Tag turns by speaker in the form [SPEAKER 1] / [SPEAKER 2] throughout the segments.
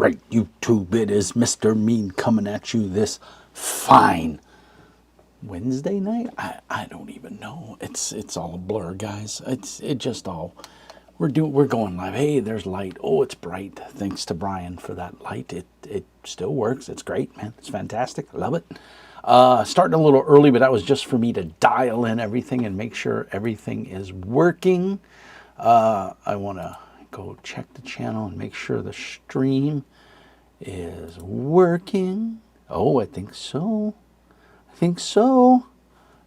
[SPEAKER 1] right, YouTube, it is Mr. Mean coming at you this fine Wednesday night. I don't even know. It's all a blur, guys. It just all we're going live. Hey, there's light. Oh, it's bright. Thanks to Brian for that light. It still works. It's great, man. It's fantastic. I love it. Starting a little early, but that was just for me to dial in everything and make sure everything is working. I want to go check the channel and make sure the stream is working. Oh, I think so. I think so.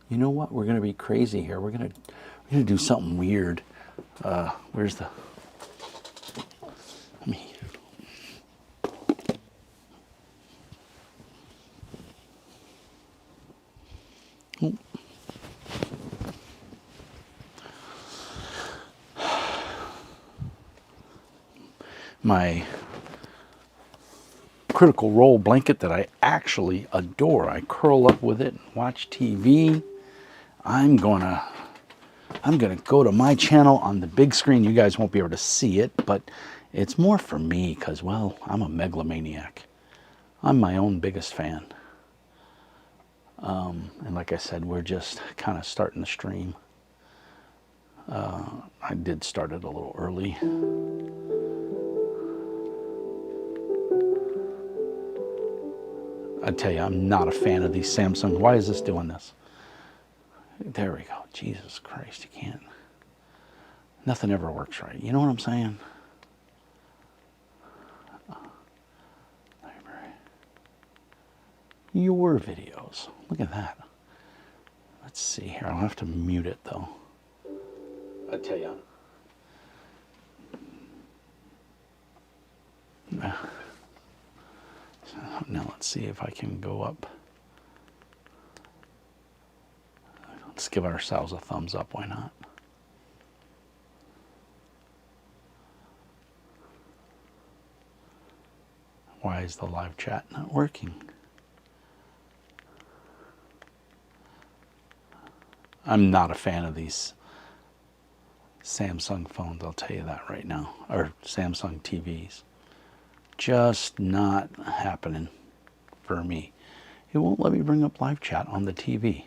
[SPEAKER 1] You know what? We're going to be crazy here. We're going to do something weird. Where's the... Let me... Oh. My Critical Role blanket that I actually adore. I curl up with it and watch TV. I'm gonna go to my channel on the big screen. You guys won't be able to see it, but it's more for me because, well, I'm a megalomaniac. I'm my own biggest fan. And like I said, we're just kind of starting the stream. I did start it a little early. I tell you, I'm not a fan of these Samsung. Why is this doing this? There we go. Jesus Christ, you can't. Nothing ever works right. You know what I'm saying? Library. Your videos. Look at that. Let's see here. I'll have to mute it though. I tell you. Now let's see if I can go up. Let's give ourselves a thumbs up, why not? Why is the live chat not working? I'm not a fan of these Samsung phones, I'll tell you that right now, or Samsung TVs. Just not happening for me. It won't let me bring up live chat on the TV.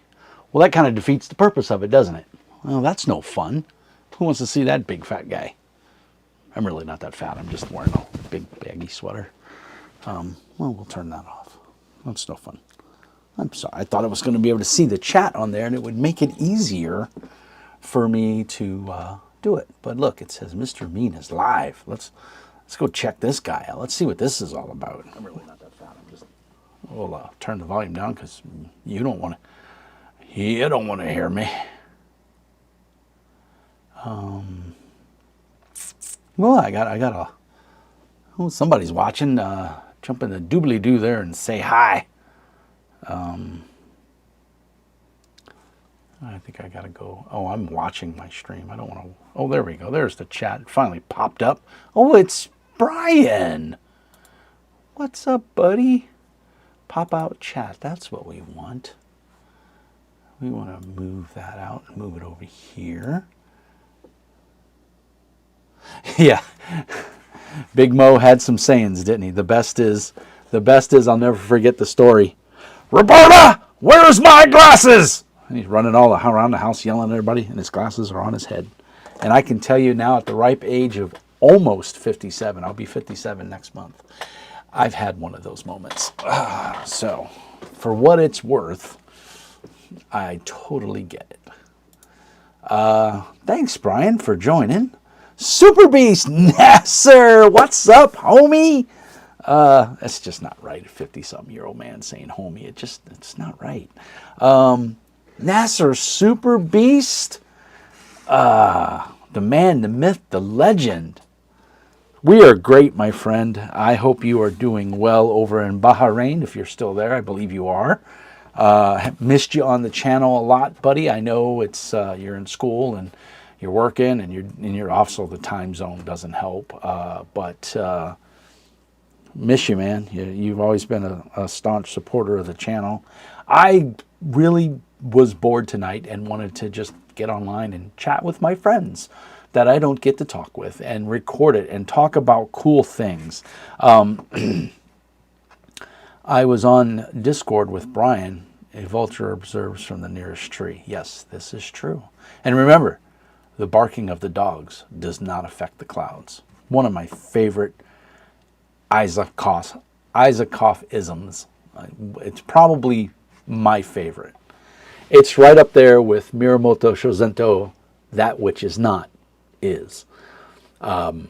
[SPEAKER 1] Well, that kind of defeats the purpose of it, doesn't it? Well, that's no fun. Who wants to see that big fat guy? I'm really not that fat. I'm just wearing a big baggy sweater. Well, we'll turn that off. That's no fun. I'm sorry. I thought I was going to be able to see the chat on there and it would make it easier for me to do it. But look, it says Mr. Mean is live. Let's go check this guy out. Let's see what this is all about. I'm really not that fat. I'm just... We'll turn the volume down because you don't want to hear me. Well, I got a... Oh, somebody's watching. Jump in the doobly-doo there and say hi. I think I gotta go. Oh, I'm watching my stream. I don't want to... Oh, there we go. There's the chat. It finally popped up. Oh, it's Brian. What's up, buddy? Pop out chat. That's what we want. We want to move that out and move it over here. Yeah. Big Mo had some sayings, didn't he? The best is I'll never forget the story. Roberta, where's my glasses? And he's running all around the house yelling at everybody, and his glasses are on his head. And I can tell you now, at the ripe age of almost 57, I'll be 57 next month, I've had one of those moments. So, for what it's worth, I totally get it. Thanks, Brian, for joining. Super Beast Nasser, what's up, homie? That's just not right. A 50-something-year-old man saying homie. It's not right. Nasser, Super Beast, the man, the myth, the legend. We are great, my friend. I hope you are doing well over in Bahrain. If you're still there, I believe you are. Missed you on the channel a lot, buddy. I know it's you're in school and you're working and you're off, so the time zone doesn't help. But miss you, man. You've always been a staunch supporter of the channel. I really was bored tonight and wanted to just get online and chat with my friends that I don't get to talk with and record it and talk about cool things. I was on Discord with Brian. A vulture observes from the nearest tree. Yes, this is true. And remember, the barking of the dogs does not affect the clouds. One of my favorite Isakov-isms. It's probably my favorite. It's right up there with Miyamoto Shozento, that which is not, is. And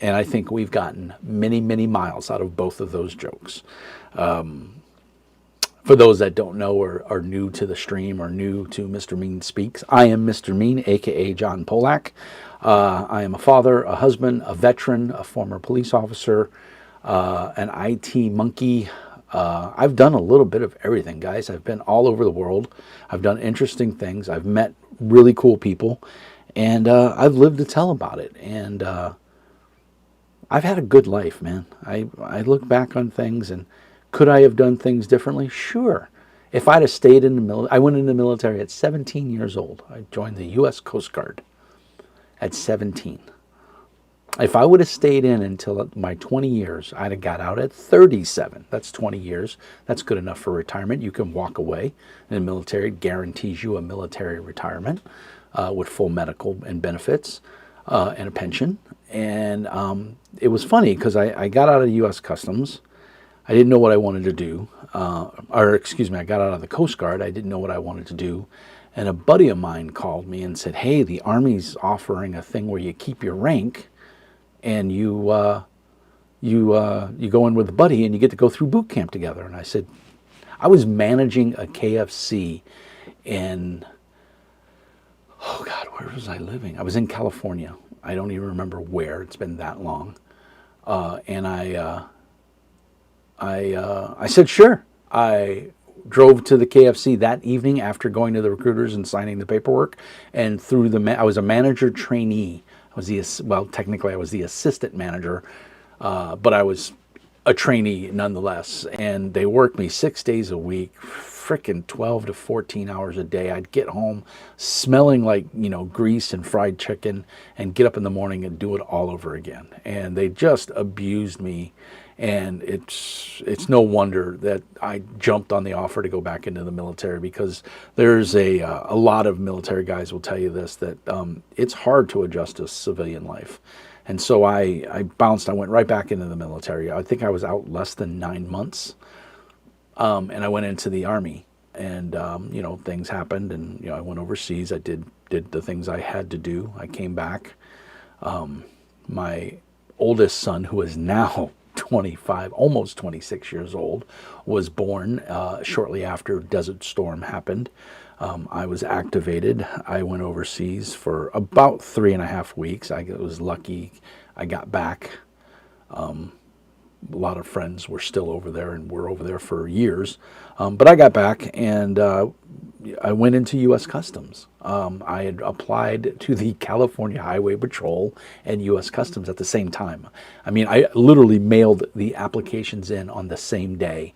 [SPEAKER 1] I think we've gotten many, many miles out of both of those jokes. For those that don't know or are new to the stream or new to Mr. Mean Speaks, I am Mr. Mean, a.k.a. John Polak. I am a father, a husband, a veteran, a former police officer, an IT monkey. I've done a little bit of everything, guys. I've been all over the world. I've done interesting things. I've met really cool people. And I've lived to tell about it. And I've had a good life, man. I look back on things, and could I have done things differently? Sure. If I'd have stayed in the military, I went in the military at 17 years old. I joined the U.S. Coast Guard at 17. If I would have stayed in until my 20 years, I'd have got out at 37. That's 20 years. That's good enough for retirement. You can walk away. And the military guarantees you a military retirement with full medical and benefits and a pension. And it was funny because I got out of U.S. Customs. I didn't know what I wanted to do. I got out of the Coast Guard. I didn't know what I wanted to do. And a buddy of mine called me and said, hey, the Army's offering a thing where you keep your rank and you go in with a buddy and you get to go through boot camp together. And I said, I was managing a KFC in, oh God, where was I living? I was in California. I don't even remember where. It's been that long. And I said, sure. I drove to the KFC that evening after going to the recruiters and signing the paperwork. And through I was a manager trainee. Technically I was the assistant manager, but I was a trainee nonetheless. And they worked me 6 days a week, frickin' 12 to 14 hours a day. I'd get home smelling like, grease and fried chicken and get up in the morning and do it all over again. And they just abused me. And it's no wonder that I jumped on the offer to go back into the military, because there's a lot of military guys will tell you this, that it's hard to adjust to civilian life. And so I bounced. I went right back into the military. I think I was out less than 9 months. And I went into the Army. And, things happened. And, I went overseas. I did the things I had to do. I came back. My oldest son, who is now 25, almost 26 years old, was born shortly after Desert Storm happened. I was activated. I went overseas for about 3.5 weeks. I was lucky. I got back. A lot of friends were still over there and were over there for years. But I got back and I went into U.S. Customs. I had applied to the California Highway Patrol and U.S. Customs at the same time. I mean, I literally mailed the applications in on the same day.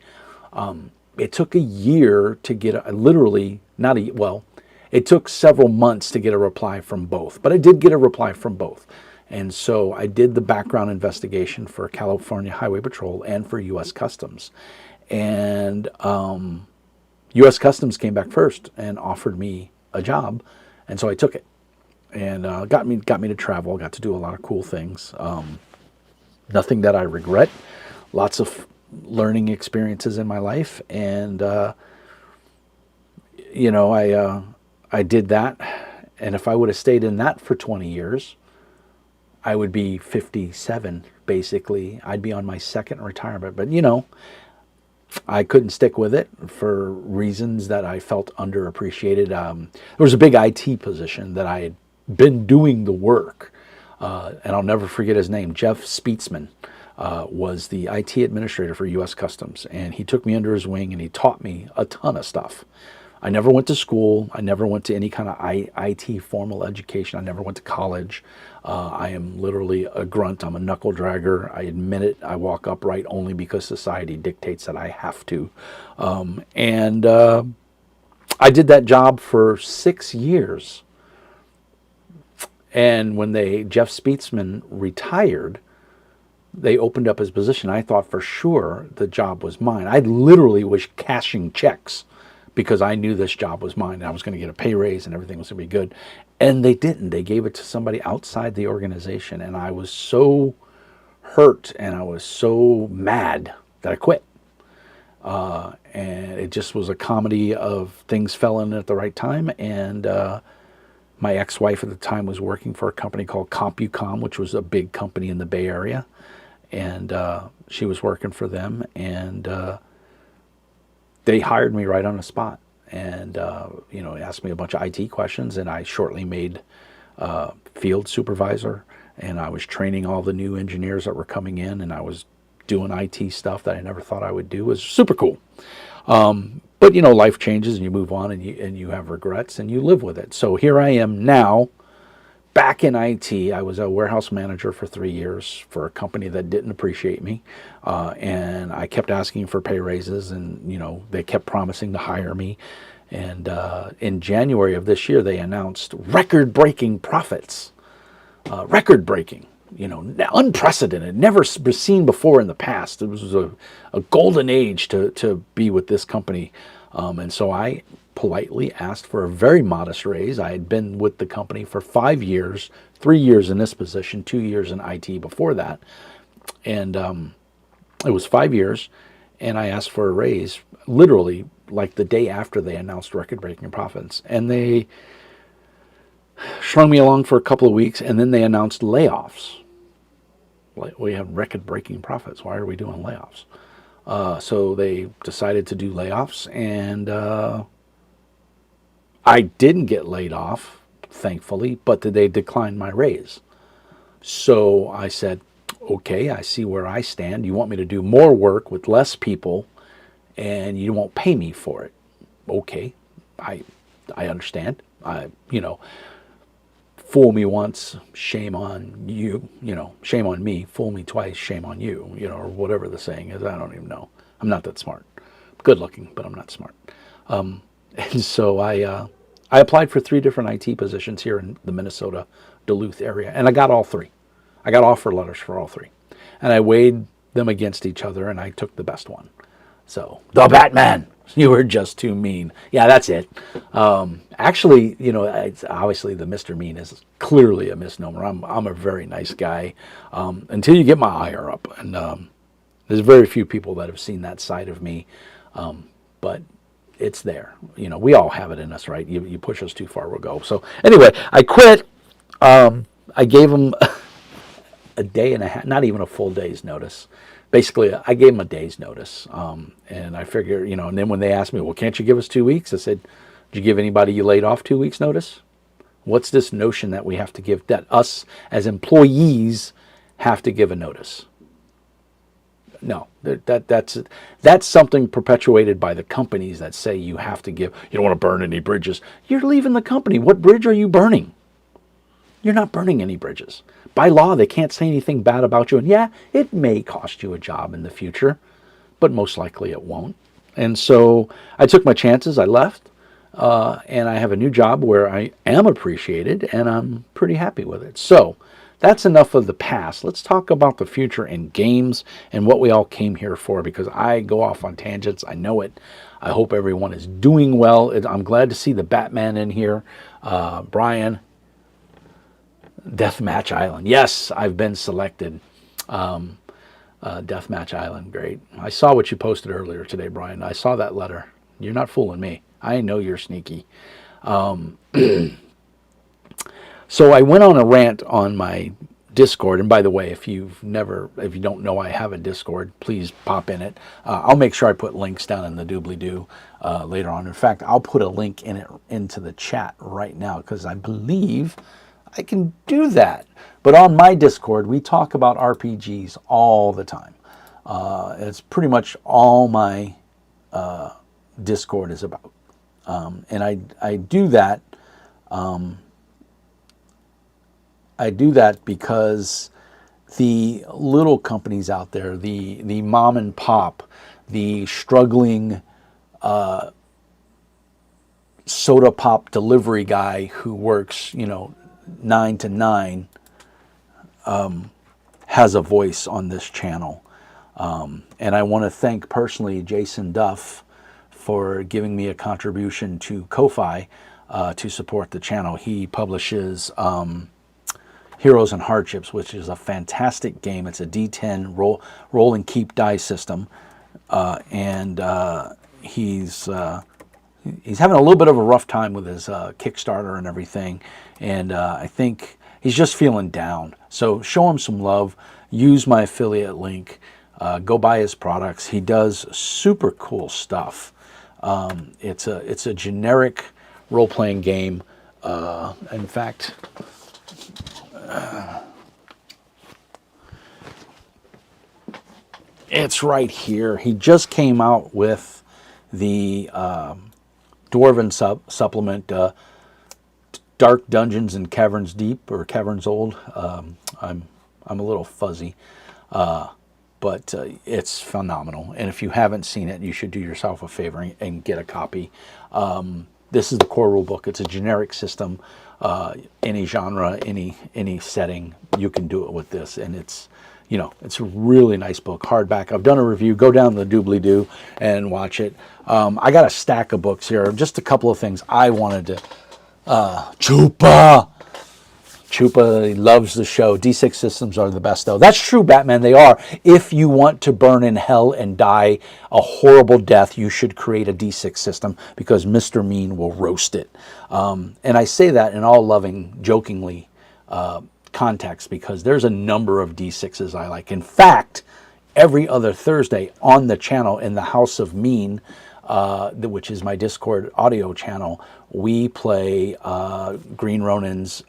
[SPEAKER 1] It took a year to get it took several months to get a reply from both, but I did get a reply from both. And so I did the background investigation for California Highway Patrol and for U.S. Customs. And U.S. Customs came back first and offered me a job, and so I took it. And got me to travel, got to do a lot of cool things. Nothing that I regret. Lots of learning experiences in my life. And, I did that. And if I would have stayed in that for 20 years, I would be 57, basically. I'd be on my second retirement. But, I couldn't stick with it for reasons that I felt underappreciated. There was a big IT position that I had been doing the work. And I'll never forget his name. Jeff Speetzman was the IT administrator for U.S. Customs. And he took me under his wing and he taught me a ton of stuff. I never went to school. I never went to any kind of IT formal education. I never went to college. I am literally a grunt. I'm a knuckle dragger. I admit it. I walk upright only because society dictates that I have to. And I did that job for 6 years. And when Jeff Speetzman retired, they opened up his position. I thought for sure the job was mine. I literally was cashing checks because I knew this job was mine and I was going to get a pay raise and everything was going to be good. And they didn't. They gave it to somebody outside the organization. And I was so hurt and I was so mad that I quit. And it just was a comedy of things fell in at the right time. And my ex-wife at the time was working for a company called CompuCom, which was a big company in the Bay Area. And she was working for them, and they hired me right on the spot. And asked me a bunch of IT questions, and I shortly made field supervisor. And I was training all the new engineers that were coming in, and I was doing IT stuff that I never thought I would do. It was super cool. But life changes, and you move on, and you have regrets, and you live with it. So here I am now. Back in IT, I was a warehouse manager for 3 years for a company that didn't appreciate me. And I kept asking for pay raises, and, they kept promising to hire me. And in January of this year, they announced record-breaking profits. Record-breaking, unprecedented, never seen before in the past. It was a golden age to be with this company. And so I politely asked for a very modest raise. I had been with the company for 5 years, 3 years in this position, 2 years in IT before that. And it was 5 years, and I asked for a raise literally like the day after they announced record-breaking profits. And they strung me along for a couple of weeks, and then they announced layoffs. We have record-breaking profits. Why are we doing layoffs? So they decided to do layoffs, and I didn't get laid off, thankfully, but they declined my raise. So I said, okay, I see where I stand. You want me to do more work with less people, and you won't pay me for it. Okay, I understand. Fool me once, shame on you, shame on me. Fool me twice, shame on you, or whatever the saying is. I don't even know. I'm not that smart. Good looking, but I'm not smart. And so I applied for 3 different IT positions here in the Minnesota Duluth area, and I got all 3. I got offer letters for all 3. And I weighed them against each other, and I took the best one. So, the Batman, you were just too mean. Yeah, that's it. Actually, it's obviously the Mr. Mean is clearly a misnomer. I'm a very nice guy until you get my ire up. And there's very few people that have seen that side of me, but it's there. We all have it in us, right? You push us too far, we'll go. So anyway, I quit. I gave them a day and a half, not even a full day's notice. Basically, I gave them a day's notice. And I figure, and then when they asked me, well, can't you give us 2 weeks? I said, did you give anybody you laid off 2 weeks notice? What's this notion that we have to give, that us as employees have to give a notice? No, that's something perpetuated by the companies that say you have to give. You don't want to burn any bridges. You're leaving the company. What bridge are you burning? You're not burning any bridges. By law, they can't say anything bad about you. And yeah, it may cost you a job in the future, but most likely it won't. And so I took my chances. I left, and I have a new job where I am appreciated, and I'm pretty happy with it. So that's enough of the past. Let's talk about the future and games and what we all came here for, because I go off on tangents. I know it. I hope everyone is doing well. I'm glad to see the Batman in here. Brian, Deathmatch Island. Yes, I've been selected. Deathmatch Island, great. I saw what you posted earlier today, Brian. I saw that letter. You're not fooling me. I know you're sneaky. So I went on a rant on my Discord, and by the way, if you don't know I have a Discord, please pop in it. I'll make sure I put links down in the doobly-doo later on. In fact, I'll put a link into the chat right now, because I believe I can do that. But on my Discord, we talk about RPGs all the time. It's pretty much all my Discord is about. And I do that. I do that because the little companies out there, the mom and pop, the struggling soda pop delivery guy who works, 9 to 9 has a voice on this channel. And I want to thank personally Jason Duff for giving me a contribution to Ko-Fi to support the channel. He publishes Heroes and Hardships, which is a fantastic game. It's a D10 roll and keep die system. And he's having a little bit of a rough time with his Kickstarter and everything. And I think he's just feeling down. So show him some love. Use my affiliate link. Go buy his products. He does super cool stuff. It's a generic role-playing game. In fact, it's right here. He just came out with the Dwarven supplement, Dark Dungeons and Caverns Deep, or Caverns Old. I'm a little fuzzy, but it's phenomenal. And if you haven't seen it, you should do yourself a favor and get a copy. This is the core rule book. It's a generic system. Any genre, any setting, you can do it with this. And it's, you know, it's a really nice book, hardback. I've done a review. Go down the doobly-doo and watch it. I got a stack of books here. Just a couple of things I wanted to... Chupa loves the show. D6 systems are the best, though. That's true, Batman. They are. If you want to burn in hell and die a horrible death, you should create a D6 system, because Mr. Mean will roast it. And I say that in all loving, jokingly context, because there's a number of D6s I like. In fact, every other Thursday on the channel in the House of Mean, which is my Discord audio channel, we play Green Ronin's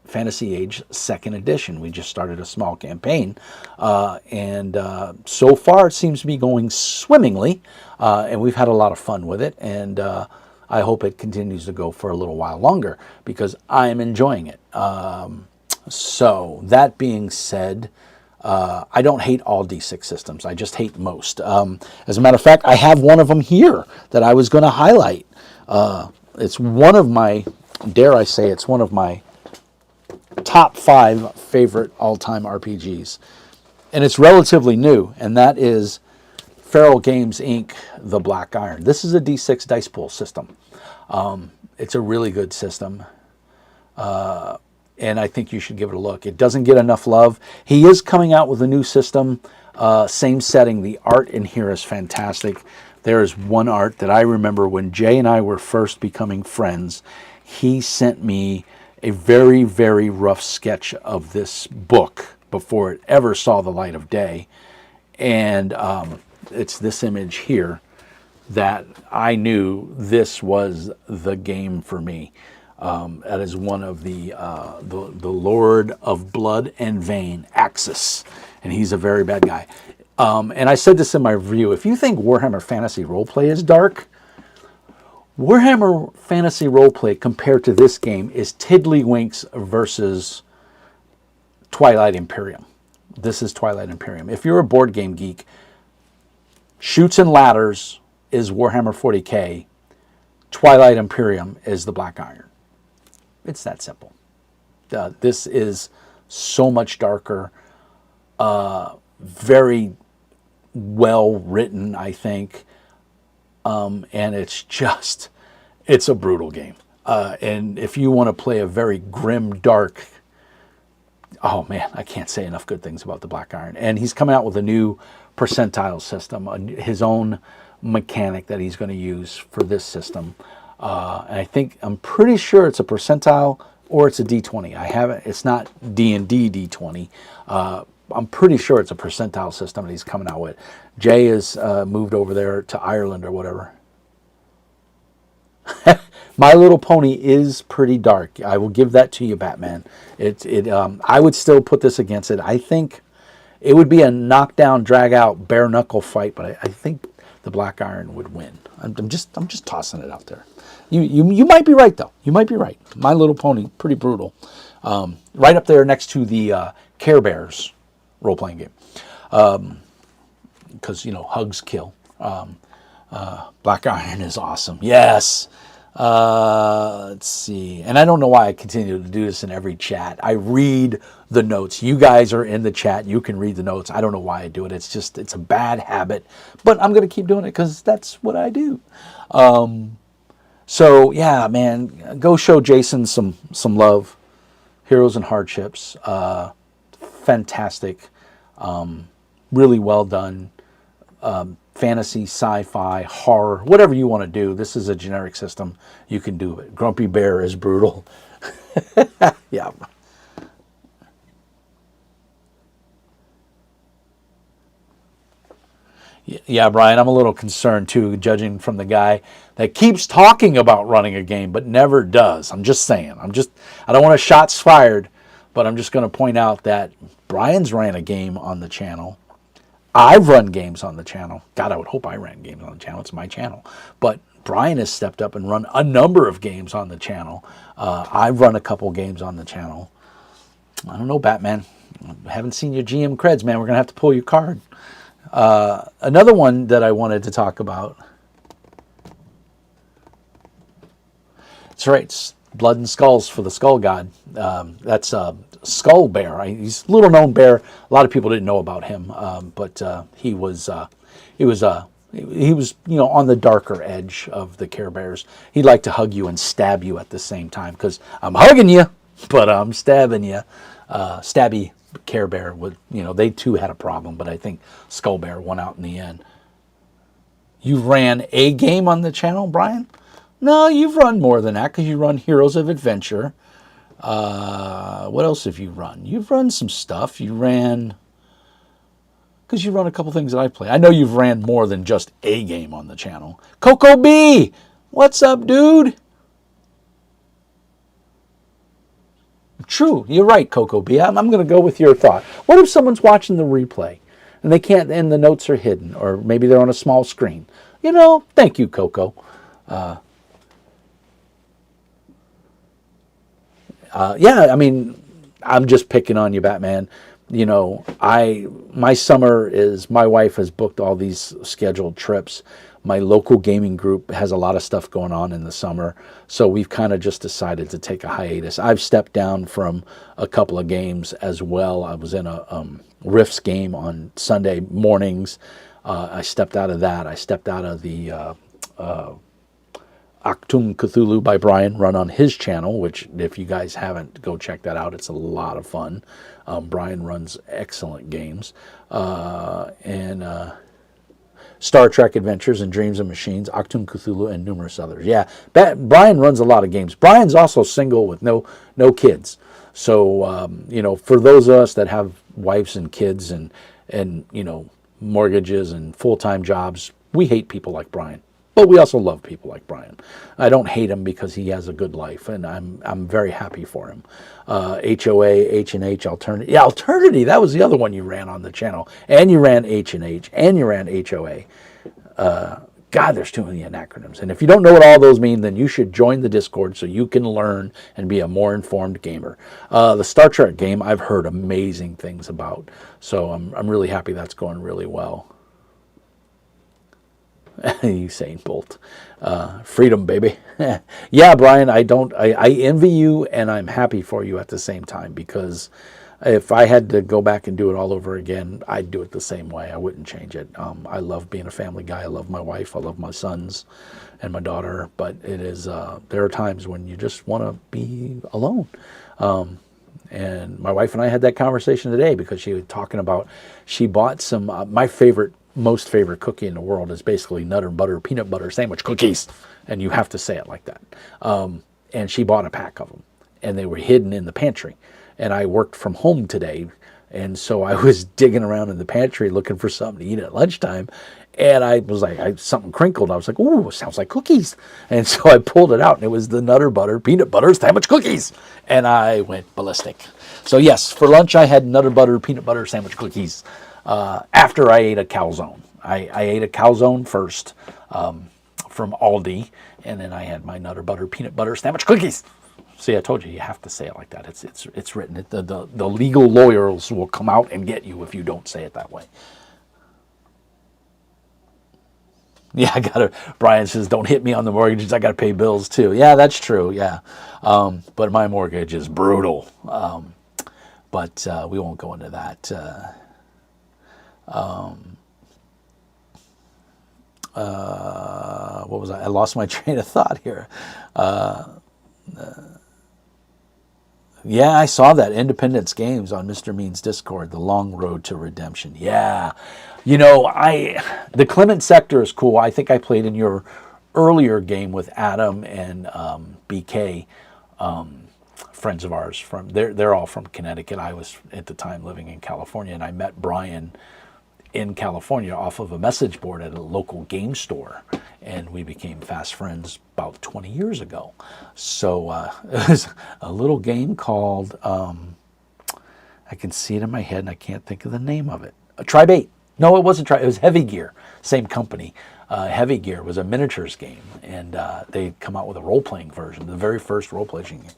[SPEAKER 1] Fantasy Age 2nd edition. We just started a small campaign, and so far it seems to be going swimmingly, and we've had a lot of fun with it, and I hope it continues to go for a little while longer, because I'm enjoying it. So that being said, I don't hate all D6 systems. I just hate most. As a matter of fact, I have one of them here that I was going to highlight. It's one of my, dare I say, it's one of my top 5 favorite all-time RPGs. And it's relatively new, and that is Feral Games, Inc., The Black Iron. This is a D6 dice pool system. It's a really good system. And I think you should give it a look. It doesn't get enough love. He is coming out with a new system, same setting. The art in here is fantastic. There is one art that I remember when Jay and I were first becoming friends. He sent me a very, very rough sketch of this book before it ever saw the light of day. And it's this image here that I knew this was the game for me. That is one of the Lord of Blood and Vein, Axis, and he's a very bad guy. And I said this in my review, if you think Warhammer Fantasy Roleplay is dark, Warhammer Fantasy Roleplay compared to this game is Tiddlywinks versus Twilight Imperium. This is Twilight Imperium. If you're a board game geek, Chutes and Ladders is Warhammer 40K. Twilight Imperium is the Black Iron. It's that simple. This is so much darker, very well written, I think, and it's a brutal game. And if you want to play a very grim, dark, oh man, I can't say enough good things about the Black Iron. And he's coming out with a new percentile system, his own mechanic that he's going to use for this system. And I'm pretty sure it's a percentile or it's a D20. It's not D&D D20. I'm pretty sure it's a percentile system that he's coming out with. Jay has moved over there to Ireland or whatever. My Little Pony is pretty dark. I will give that to you, Batman. I would still put this against it. I think it would be a knockdown, drag out, bare knuckle fight, but I think the Black Iron would win. I'm just tossing it out there. You might be right, though. You might be right. My Little Pony, pretty brutal. Right up there next to the Care Bears role-playing game. Because, hugs kill. Black Iron is awesome. Yes. Let's see. And I don't know why I continue to do this in every chat. I read the notes. You guys are in the chat. You can read the notes. I don't know why I do it. It's just, it's a bad habit. But I'm going to keep doing it because that's what I do. So, yeah, man, go show Jason some love. Heroes and Hardships. Fantastic. Really well done. Fantasy, sci-fi, horror, whatever you want to do. This is a generic system. You can do it. Grumpy Bear is brutal. Yeah. Yeah, Brian, I'm a little concerned too, judging from the guy that keeps talking about running a game but never does. I'm just saying. I don't want shots fired, but I'm just going to point out that Brian's ran a game on the channel. I've run games on the channel. God, I would hope I ran games on the channel. It's my channel. But Brian has stepped up and run a number of games on the channel. I've run a couple games on the channel. I don't know, Batman. I haven't seen your GM creds, man. We're going to have to pull your card. Another one that I wanted to talk about. That's right. It's Blood and Skulls for the Skull God. That's Skull Bear. He's a little known bear. A lot of people didn't know about him, but he was on the darker edge of the Care Bears. He'd like to hug you and stab you at the same time because I'm hugging you, but I'm stabbing you. Stabby Care Bear would, they too had a problem, but I think Skull Bear won out in the end. You ran a game on the channel, Brian? No, you've run more than that because you run Heroes of Adventure. What else have you run? You've run some stuff. You ran a couple things that I play. I know you've ran more than just a game on the channel. Coco B, what's up, dude? True, you're right, Coco B. I'm going to go with your thought. What if someone's watching the replay and they can't, and the notes are hidden, or maybe they're on a small screen? Thank you, Coco. Yeah, I mean, I'm just picking on you, Batman. My summer is, my wife has booked all these scheduled trips. My local gaming group has a lot of stuff going on in the summer, so we've kind of just decided to take a hiatus. I've stepped down from a couple of games as well. I was in a Rifts game on Sunday mornings. I stepped out of that. I stepped out of the Achtung Cthulhu by Brian, run on his channel, which if you guys haven't, go check that out. It's a lot of fun. Brian runs excellent games. And Star Trek Adventures and Dreams of Machines, Achtung Cthulhu, and numerous others. Yeah, Brian runs a lot of games. Brian's also single with no kids. So, for those of us that have wives and kids and mortgages and full-time jobs, we hate people like Brian. But we also love people like Brian. I don't hate him because he has a good life, and I'm very happy for him. HOA, H&H, Alternity. Yeah, Alternity, that was the other one you ran on the channel. And you ran H&H, and you ran HOA. God, there's too many acronyms. And if you don't know what all those mean, then you should join the Discord so you can learn and be a more informed gamer. The Star Trek game, I've heard amazing things about. So I'm really happy that's going really well. Usain Bolt. Freedom, baby. Yeah, Brian, I envy you, and I'm happy for you at the same time, because if I had to go back and do it all over again, I'd do it the same way. I wouldn't change it. I love being a family guy. I love my wife. I love my sons and my daughter, but it is, there are times when you just want to be alone. And my wife and I had that conversation today because she was talking about, she bought some, my most favorite cookie in the world is basically Nutter Butter peanut butter sandwich cookies, and you have to say it like that. And she bought a pack of them, and they were hidden in the pantry. And I worked from home today, and so I was digging around in the pantry looking for something to eat at lunchtime, and I was like, something crinkled. I was like, ooh, it sounds like cookies. And so I pulled it out, and it was the Nutter Butter peanut butter sandwich cookies, and I went ballistic. So yes, for lunch I had Nutter Butter peanut butter sandwich cookies. After I ate a calzone. I ate a calzone first from Aldi, and then I had my Nutter Butter peanut butter sandwich cookies. See, I told you, you have to say it like that. It's written. The legal lawyers will come out and get you if you don't say it that way. Yeah, I gotta. Brian says, "Don't hit me on the mortgages. I gotta pay bills too." Yeah, that's true. Yeah, but my mortgage is brutal. But we won't go into that. What was I? I lost my train of thought here. Yeah, I saw that Independence Games on Mr. Mean's Discord, The Long Road to Redemption. Yeah. You know, the Clement Sector is cool. I think I played in your earlier game with Adam and BK, friends of ours from they're all from Connecticut. I was at the time living in California, and I met Brian in California off of a message board at a local game store, and we became fast friends about 20 years ago. So it was a little game called, I can see it in my head and I can't think of the name of it. Tribe 8. No, it wasn't Tribe. It was Heavy Gear, same company. Heavy Gear was a miniatures game, and they come out with a role-playing version, the very first role-playing game.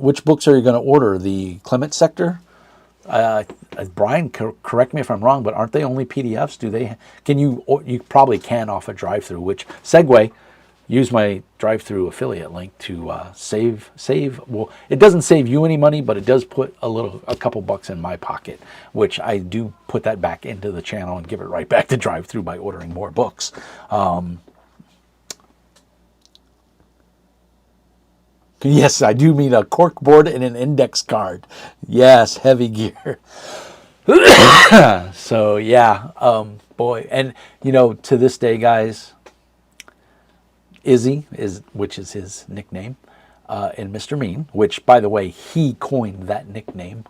[SPEAKER 1] Which books are you going to order? The Clement Sector? Brian, correct me if I'm wrong, but aren't they only PDFs? Do they? Can you? You probably can off a drive-through. Which segue? Use my drive-through affiliate link to save. Well, it doesn't save you any money, but it does put a couple bucks in my pocket, which I do put that back into the channel and give it right back to drive-through by ordering more books. Yes, I do mean a cork board and an index card. Yes, Heavy Gear. So yeah, boy, and you know, to this day, guys, Izzy which is his nickname, and Mr. Mean, which by the way he coined that nickname.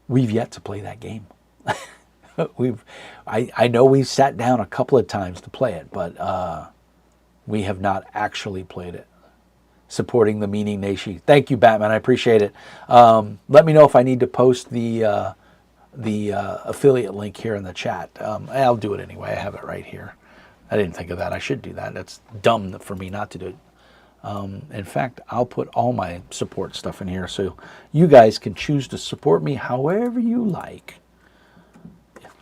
[SPEAKER 1] We've yet to play that game. I know we've sat down a couple of times to play it, but we have not actually played it. Supporting the Meaning Nation. Thank you, Batman. I appreciate it. Let me know if I need to post the affiliate link here in the chat. I'll do it anyway. I have it right here. I didn't think of that. I should do that. That's dumb for me not to do it. In fact, I'll put all my support stuff in here so you guys can choose to support me however you like.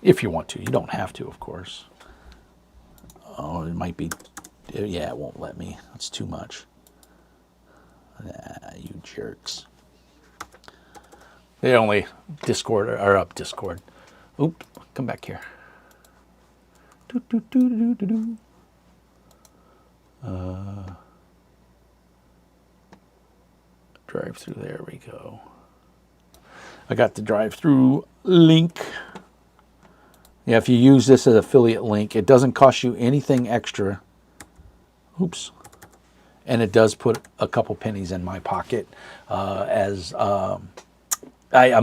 [SPEAKER 1] If you want to. You don't have to, of course. Oh, it might be... Yeah, it won't let me. That's too much. You jerks. They only Discord or up Discord. Oop, come back here. Drive through, there we go. I got the drive through link. Yeah, if you use this as affiliate link, it doesn't cost you anything extra. Oops. And it does put a couple pennies in my pocket. I'm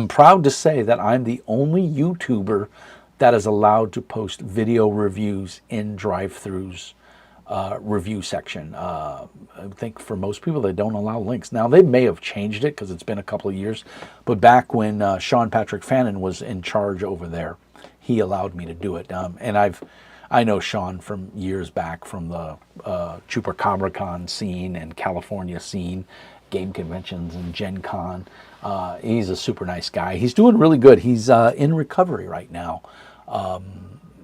[SPEAKER 1] proud to say that I'm the only YouTuber that is allowed to post video reviews in drive-throughs review section. I think for most people they don't allow links. Now they may have changed it because it's been a couple of years, but back when Sean Patrick Fannin was in charge over there, he allowed me to do it. And I know Sean from years back from the Chupacabra scene and California scene, game conventions and Gen Con. He's a super nice guy. He's doing really good. He's in recovery right now.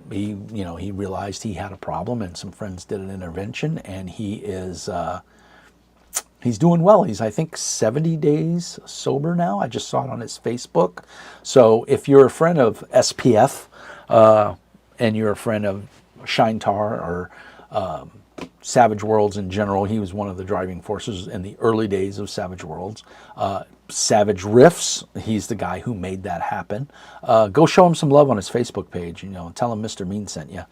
[SPEAKER 1] He realized he had a problem, and some friends did an intervention, and he's doing well. He's, I think, 70 days sober now. I just saw it on his Facebook. So if you're a friend of SPF and you're a friend of Shine Tar or Savage Worlds in general, he was one of the driving forces in the early days of Savage Worlds. Savage Riffs, he's the guy who made that happen. Go show him some love on his Facebook page. Tell him Mr. Mean sent you.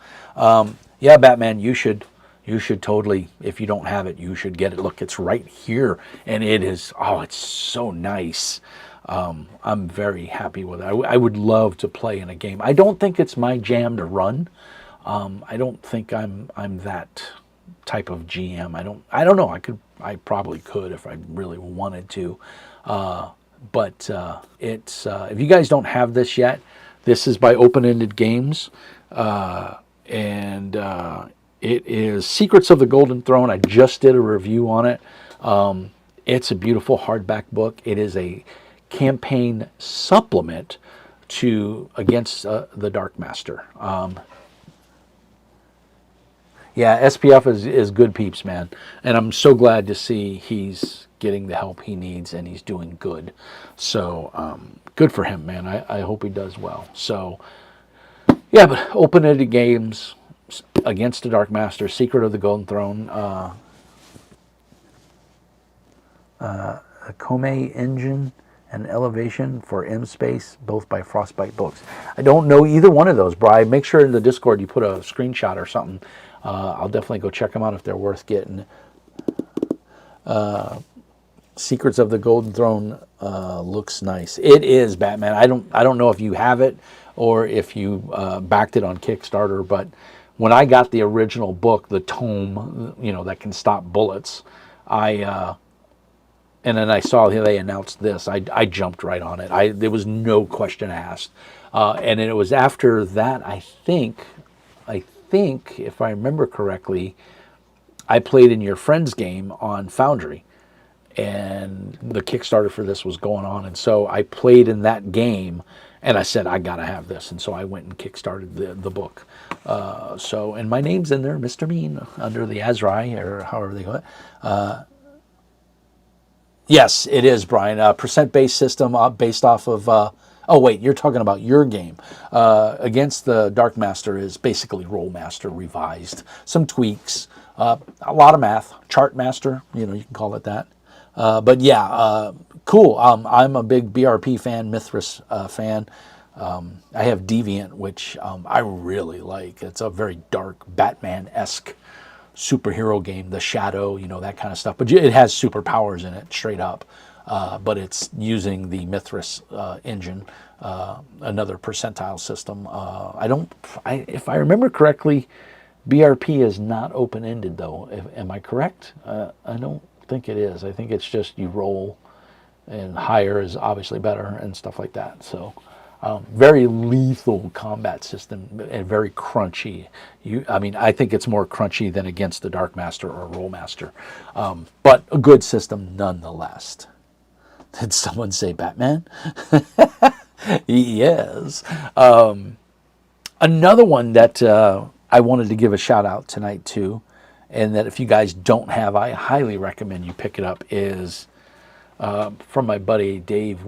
[SPEAKER 1] Yeah, Batman, you should totally, if you don't have it, you should get it. Look, it's right here, and it is, it's so nice. I'm very happy with it. I would love to play in a game. I don't think it's my jam to run. I don't think I'm that type of GM. I don't know. I probably could if I really wanted to. But it's if you guys don't have this yet, this is by Open Ended Games, and it is Secrets of the Golden Throne. I just did a review on it. It's a beautiful hardback book. It is a campaign supplement against the Dark Master. Yeah, SPF is good peeps, man, and I'm so glad to see he's getting the help he needs and he's doing good. So good for him, man. I hope he does well. So yeah, but open-ended games against the Dark Master, Secret of the Golden Throne, a Kome engine and elevation for M Space, both by Frostbite Books. I don't know either one of those, Brian. Make sure in the Discord you put a screenshot or something. I'll definitely go check them out if they're worth getting. Secrets of the Golden Throne looks nice. It is, Batman. I don't know if you have it or if you backed it on Kickstarter, but when I got the original book, the tome, that can stop bullets, and then I saw they announced this. I jumped right on it. There was no question asked. And it was after that, I think, if I remember correctly, I played in your friend's game on Foundry. And the Kickstarter for this was going on. And so I played in that game, and I said, I got to have this. And so I went and kickstarted the book. And my name's in there, Mr. Mean, under the Azrai, or however they call it. Yes, it is, Brian. Percent-based system based off of... oh, wait, you're talking about your game. Against the Dark Master is basically Rollmaster revised. Some tweaks. A lot of math. Chart Master, you can call it that. But yeah, cool. I'm a big BRP fan, Mithras fan. I have Deviant, which I really like. It's a very dark Batman-esque superhero game, the Shadow, that kind of stuff. But it has superpowers in it, straight up. But it's using the Mithras engine, another percentile system. If I remember correctly, BRP is not open-ended, though. Am I correct? I don't think it is. I think it's just you roll, and higher is obviously better and stuff like that. So very lethal combat system and very crunchy. I think it's more crunchy than against the Dark Master or Rollmaster, but a good system nonetheless. Did someone say Batman? Yes. Another one that I wanted to give a shout out tonight too, and that if you guys don't have, I highly recommend you pick it up, is from my buddy Dave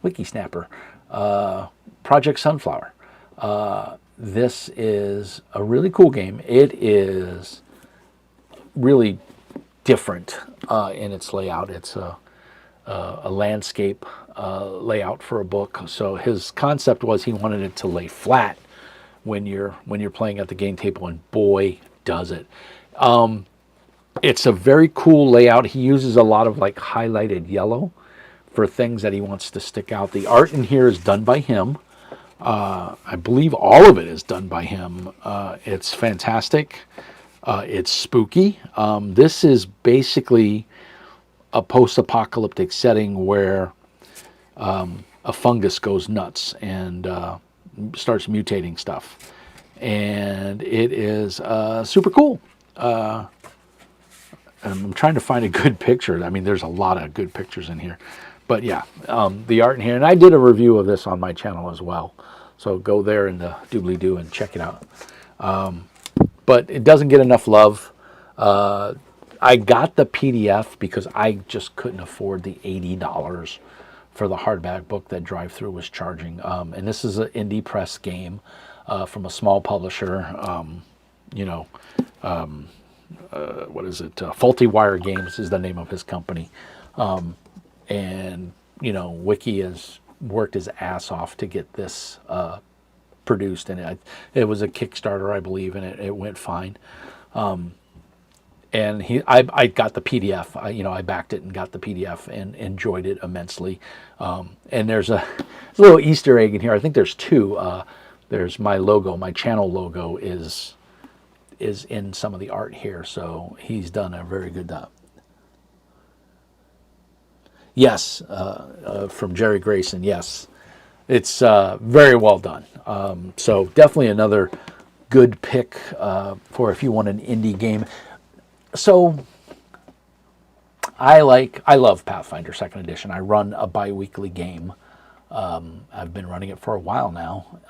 [SPEAKER 1] Wikisnapper, Project Sunflower. This is a really cool game. It is really different in its layout. It's a landscape layout for a book. So his concept was he wanted it to lay flat when you're playing at the game table, and boy, does it. It's a very cool layout. He uses a lot of highlighted yellow for things that he wants to stick out. The art in here is done by him. I believe all of it is done by him. It's fantastic. It's spooky. This is basically a post-apocalyptic setting where a fungus goes nuts and starts mutating stuff. And it is super cool. I'm trying to find a good picture. There's a lot of good pictures in here. But yeah, the art in here. And I did a review of this on my channel as well. So go there in the doobly-doo and check it out. But it doesn't get enough love. I got the PDF because I just couldn't afford the $80 for the hardback book that Drive-Thru was charging. And this is an indie press game from a small publisher. What is it? Faulty Wire Games is the name of his company. And Wiki has worked his ass off to get this produced, and it was a Kickstarter, I believe, and it went fine. And I got the PDF. I backed it and got the PDF and enjoyed it immensely. And there's a little Easter egg in here. I think there's two. There's my logo, my channel logo is in some of the art here, so he's done a very good job. Yes, from Jerry Grayson, yes. It's very well done. So definitely another good pick for if you want an indie game. So I love Pathfinder 2nd Edition. I run a bi-weekly game I've been running it for a while now.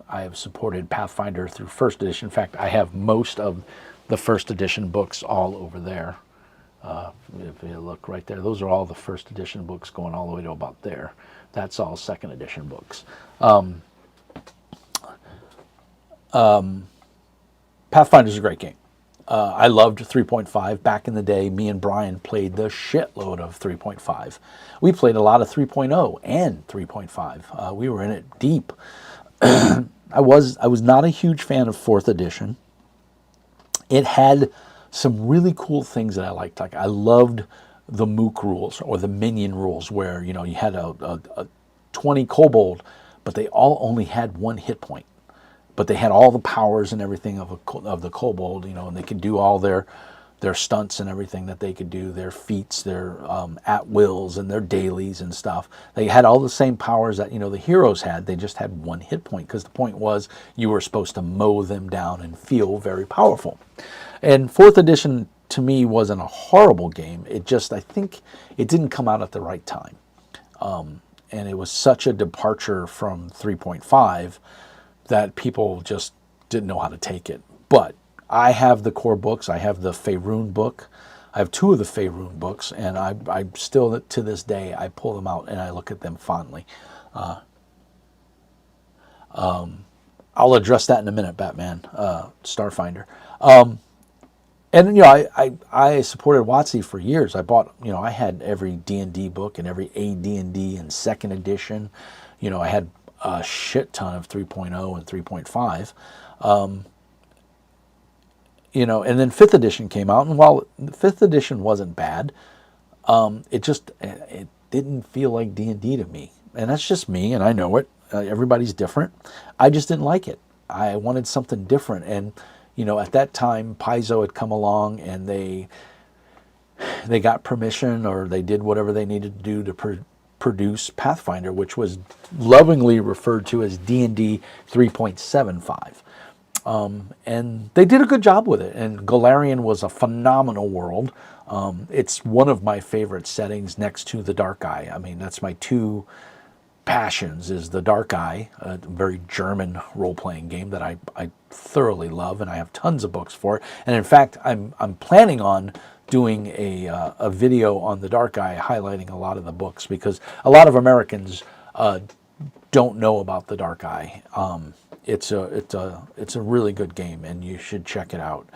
[SPEAKER 1] I have supported Pathfinder through first edition. In fact, I have most of the first edition books all over there. If you look right there, those are all the first edition books going all the way to about there. That's all second edition books. Pathfinder's a great game. I loved 3.5 back in the day. Me and Brian played the shitload of 3.5. We played a lot of 3.0 and 3.5. We were in it deep. I was not a huge fan of 4th edition. It had some really cool things that I liked. Like I loved the Mook rules or the minion rules, where you had a 20 kobold, but they all only had 1 hit point. But they had all the powers and everything of the kobold, and they could do all their stunts and everything that they could do, their feats, their at-wills and their dailies and stuff. They had all the same powers that, the heroes had. They just had 1 hit point, because the point was you were supposed to mow them down and feel very powerful. And 4th edition, to me, wasn't a horrible game. It just, I think it didn't come out at the right time. And it was such a departure from 3.5 that people just didn't know how to take it. But I have the core books. I have the Faerun book. I have 2 of the Faerun books, and I still, to this day, I pull them out and I look at them fondly. I'll address that in a minute, Batman, Starfinder. And I supported WotC for years. I bought, I had every D&D book and every AD&D and 2nd edition. I had a shit ton of 3.0 and 3.5. And then 5th edition came out, and while 5th edition wasn't bad, it didn't feel like D&D to me. And that's just me, and I know it. Everybody's different. I just didn't like it. I wanted something different. And, at that time, Paizo had come along, and they got permission, or they did whatever they needed to do to produce Pathfinder, which was lovingly referred to as D&D 3.75. And they did a good job with it. And Golarion was a phenomenal world. It's one of my favorite settings next to the Dark Eye. I mean, that's my 2 passions, is the Dark Eye, a very German role-playing game that I thoroughly love, and I have tons of books for it. And in fact, I'm planning on doing a video on the Dark Eye highlighting a lot of the books, because a lot of Americans don't know about the Dark Eye. It's a really good game, and you should check it out.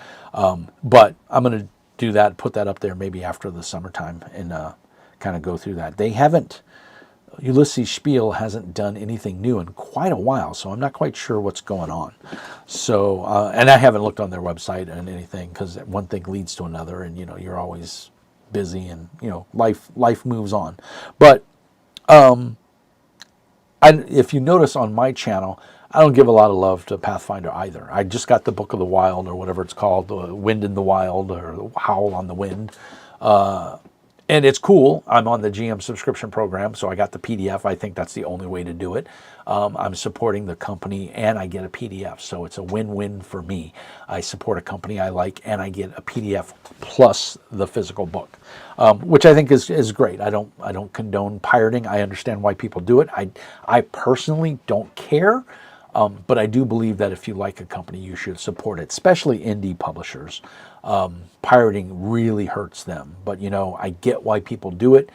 [SPEAKER 1] But I'm going to do that, put that up there maybe after the summertime, and kind of go through that. Ulysses Spiel hasn't done anything new in quite a while, so I'm not quite sure what's going on. So, and I haven't looked on their website and anything, because one thing leads to another, and you're always busy, and life moves on. But if you notice on my channel, I don't give a lot of love to Pathfinder either. I just got the Book of the Wild, or whatever it's called, the Wind in the Wild, or Howl on the Wind. And it's cool. I'm on the GM subscription program, so I got the PDF. I think that's the only way to do it. I'm supporting the company, and I get a PDF, so it's a win-win for me. I support a company I like, and I get a PDF plus the physical book, which I think is great. I don't condone pirating. I understand why people do it. I personally don't care, but I do believe that if you like a company, you should support it, especially indie publishers. Pirating really hurts them, but I get why people do it.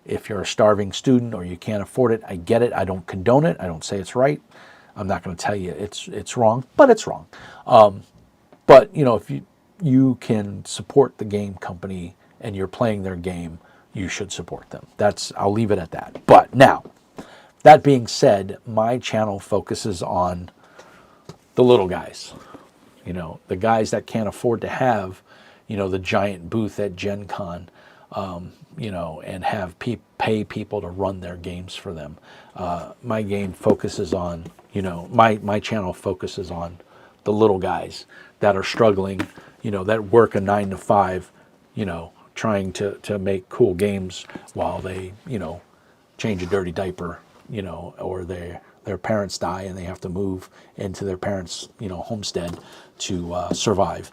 [SPEAKER 1] If you're a starving student or you can't afford it, I get it. I don't condone it. I don't say it's right. I'm not going to tell you it's wrong, but it's wrong. But if you can support the game company and you're playing their game, you should support them. I'll leave it at that. But now, that being said, my channel focuses on the little guys. The guys that can't afford to have, the giant booth at Gen Con, and have pay people to run their games for them. My game focuses on, my channel focuses on the little guys that are struggling, that work a 9 to 5, trying to make cool games while they, change a dirty diaper, or their parents die and they have to move into their parents' homestead to survive.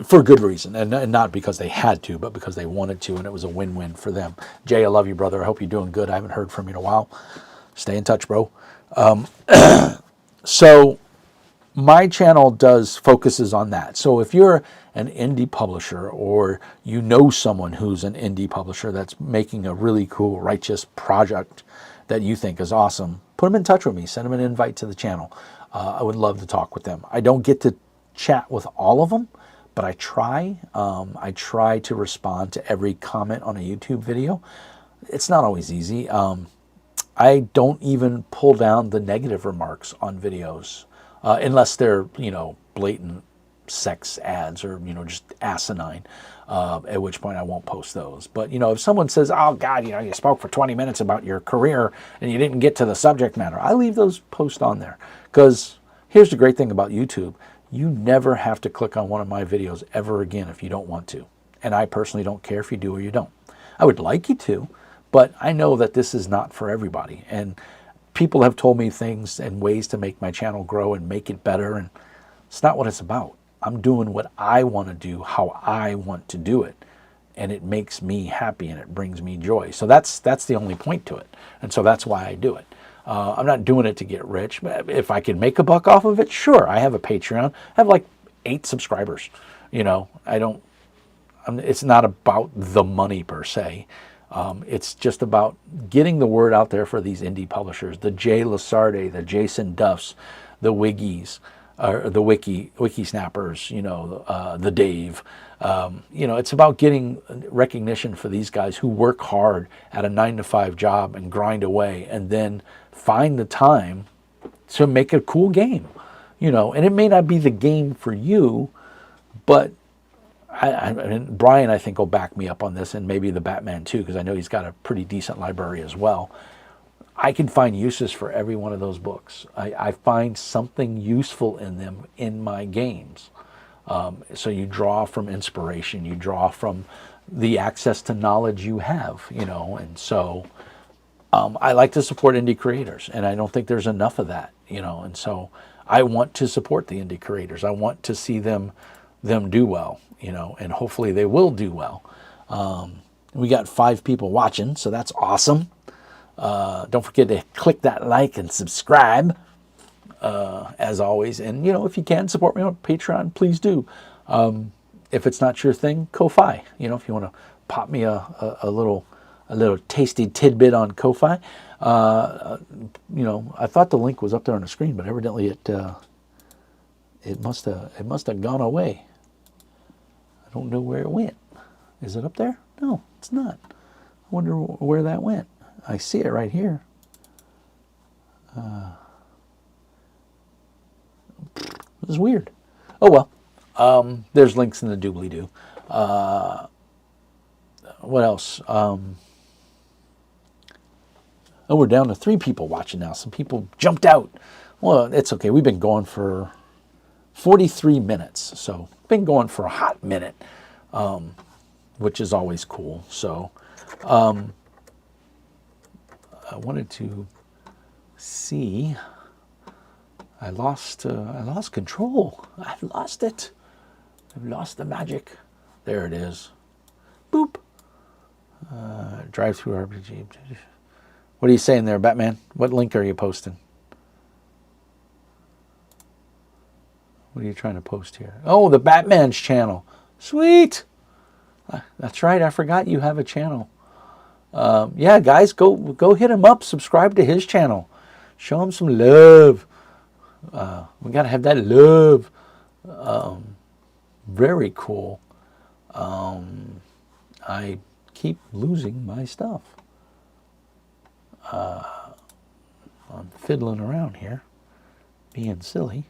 [SPEAKER 1] for good reason, and not because they had to, but because they wanted to, and it was a win-win for them. Jay, I love you, brother. I hope you're doing good. I haven't heard from you in a while. Stay in touch, bro. So my channel focuses on that. So if you're an indie publisher, or you know someone who's an indie publisher that's making a really cool, righteous project that you think is awesome, put them in touch with me. Send them an invite to the channel. I would love to talk with them. I don't get to chat with all of them, but I try. I try to respond to every comment on a YouTube video. It's not always easy. I don't even pull down the negative remarks on videos unless they're, blatant sex ads or, just asinine, at which point I won't post those. But, if someone says, oh, God, you spoke for 20 minutes about your career and you didn't get to the subject matter, I leave those posts on there. Because here's the great thing about YouTube. You never have to click on one of my videos ever again if you don't want to. And I personally don't care if you do or you don't. I would like you to, but I know that this is not for everybody. And people have told me things and ways to make my channel grow and make it better, and it's not what it's about. I'm doing what I want to do, how I want to do it, and it makes me happy and it brings me joy. So that's the only point to it, and so that's why I do it. I'm not doing it to get rich, but if I can make a buck off of it, sure. I have a Patreon. I have like 8 subscribers. It's not about the money per se. It's just about getting the word out there for these indie publishers, the Jay Lasarde, the Jason Duffs, the Wiggies, the Wiki Snappers, the Dave. It's about getting recognition for these guys who work hard at a 9-to-5 job and grind away, and then find the time to make a cool game. And it may not be the game for you, but and Brian, I think, will back me up on this, and maybe the Batman too, because I know he's got a pretty decent library as well. I can find uses for every one of those books. I find something useful in them in my games. So you draw from inspiration, you draw from the access to knowledge you have, and so I like to support indie creators, and I don't think there's enough of that, and so I want to support the indie creators. I want to see them do well, and hopefully they will do well. We got 5 people watching, so that's awesome. Don't forget to click that like and subscribe, as always. And, if you can support me on Patreon, please do. If it's not your thing, Ko-Fi. If you want to pop me a little tasty tidbit on Ko-Fi. I thought the link was up there on the screen, but evidently it must have gone away. I don't know where it went. Is it up there? No, it's not. I wonder where that went. I see it right here. This is weird. Oh well. There's links in the doobly-doo. What else? Oh, we're down to 3 people watching now. Some people jumped out. Well, it's okay. We've been going for 43 minutes. So, been going for a hot minute, which is always cool. So, I wanted to see. I lost control. I've lost it. I've lost the magic. There it is. Boop. Drive-through RPG. What are you saying there, Batman? What link are you posting? What are you trying to post here? Oh, the Batman's channel. Sweet. That's right. I forgot you have a channel. Yeah, guys, go hit him up. Subscribe to his channel. Show him some love. We got to have that love. Very cool. I keep losing my stuff. I'm fiddling around here, being silly.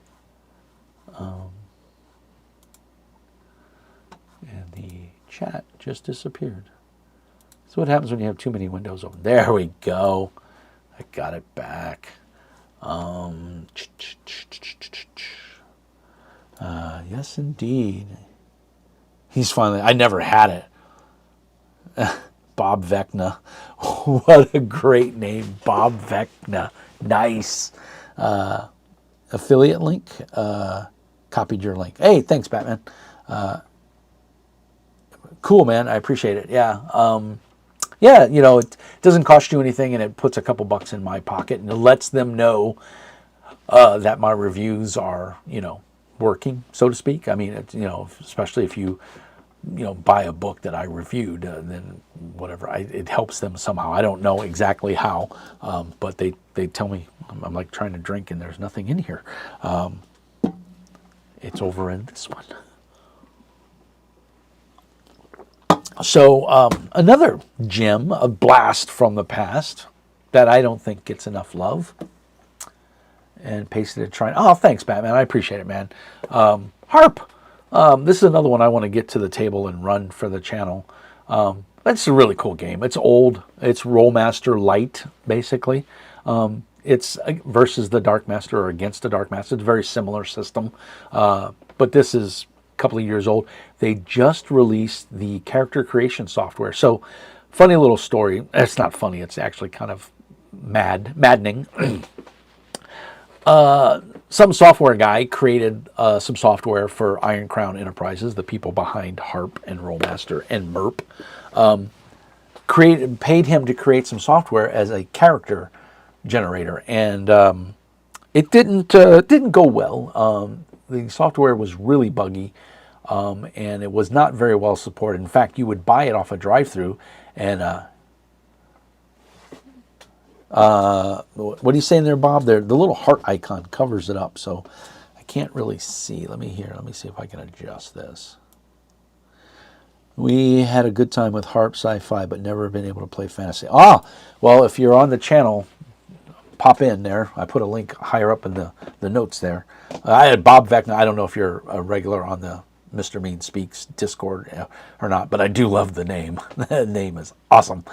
[SPEAKER 1] And the chat just disappeared. So what happens when you have too many windows open? There we go. I got it back. Yes, indeed. He's finally... I never had it. Bob Vecna. What a great name. Bob Vecna. Nice. Affiliate link. Copied your link. Hey, thanks, Batman. Cool, man. I appreciate it. Yeah. Yeah, you know, it doesn't cost you anything, and it puts a couple bucks in my pocket, and it lets them know that my reviews are, you know, working, so to speak. I mean, you know, especially if you buy a book that I reviewed, then whatever, it helps them somehow. I don't know exactly how, but they tell me. I'm like trying to drink, and there's nothing in here. It's over in this one. So another gem, a blast from the past that I don't think gets enough love. And pasted it trying. Oh, thanks, Batman. I appreciate it, man. Harp. This is another one I want to get to the table and run for the channel. It's a really cool game. It's old. It's Rollmaster Light, basically. It's versus the Dark Master or against the Dark Master. It's a very similar system. But this is couple of years old. They just released the character creation software. So, funny little story. It's not funny. It's actually kind of maddening. Some software guy created some software for Iron Crown Enterprises, the people behind Harp and Rollmaster and MERP. Paid him to create some software as a character generator, and it didn't go well. The software was really buggy. And it was not very well supported. In fact, you would buy it off a drive-through, and what are you saying there, Bob? There, the little heart icon covers it up, so I can't really see. Let me see if I can adjust this. We had a good time with Harp Sci-Fi, but never been able to play Fantasy. Ah, well, if you're on the channel, pop in there. I put a link higher up in the notes there. I had Bob Vecna. I don't know if you're a regular on the Mr. Mean Speaks Discord or not, but I do love the name. The name is awesome.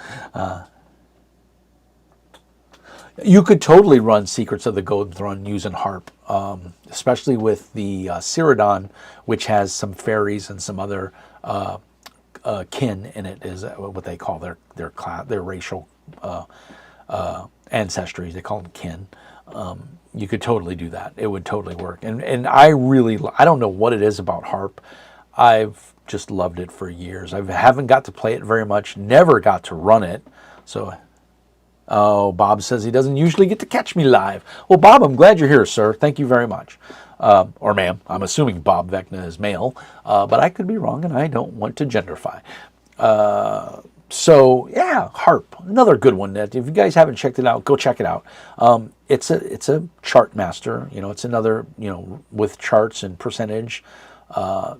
[SPEAKER 1] You could totally run Secrets of the Golden Throne using Harp, especially with the Cyrodiil, which has some fairies and some other kin in it, is what they call their racial ancestries. They call them kin. You could totally do that. It would totally work. And I don't know what it is about Harp. I've just loved it for years. I haven't got to play it very much, never got to run it. So, oh, Bob says he doesn't usually get to catch me live. Well, Bob, I'm glad you're here, sir. Thank you very much. Or ma'am. I'm assuming Bob Vecna is male, but I could be wrong, and I don't want to genderify. So yeah, Harp, another good one. That if you guys haven't checked it out, go check it out. It's a chart master. You know, it's another, you know, with charts and percentage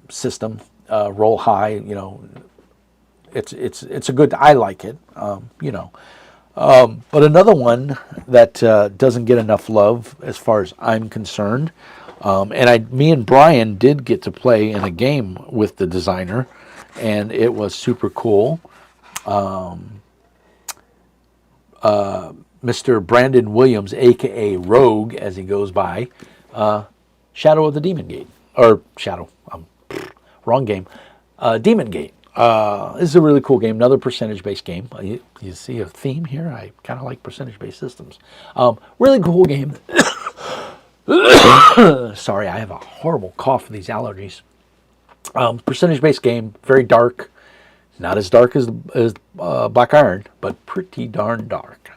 [SPEAKER 1] system. Roll high. You know, it's a good. I like it. You know, but another one that doesn't get enough love as far as I'm concerned. And me and Brian did get to play in a game with the designer, and it was super cool. Mr. Brandon Williams, a.k.a. Rogue, as he goes by, Shadow of the Demon Gate. Or Shadow, wrong game. Demon Gate. This is a really cool game, another percentage-based game. You see a theme here? I kind of like percentage-based systems. Really cool game. Sorry, I have a horrible cough from these allergies. Percentage-based game, very dark. Not as dark as Black Iron, but pretty darn dark.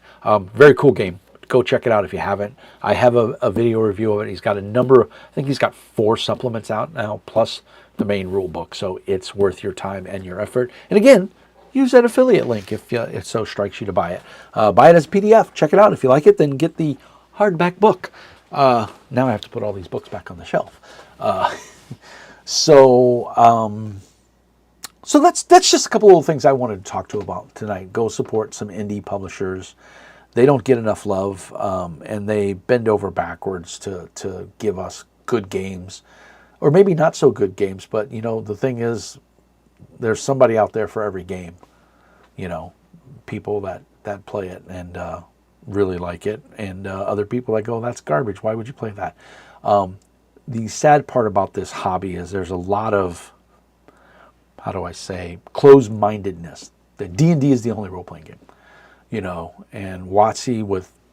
[SPEAKER 1] Very cool game. Go check it out if you haven't. I have a video review of it. He's got a number, I think he's got 4 supplements out now, plus the main rule book. So it's worth your time and your effort. And again, use that affiliate link if it so strikes you to buy it. Buy it as a PDF. Check it out. If you like it, then get the hardback book. Now I have to put all these books back on the shelf. So that's just a couple of things I wanted to talk to about tonight. Go support some indie publishers. They don't get enough love, and they bend over backwards to give us good games, or maybe not so good games. But you know, the thing is, there's somebody out there for every game. You know, people that play it and really like it, and other people that go, that's garbage. Why would you play that? The sad part about this hobby is there's a lot of, how do I say, closed-mindedness. The D&D is the only role-playing game, you know, and WotC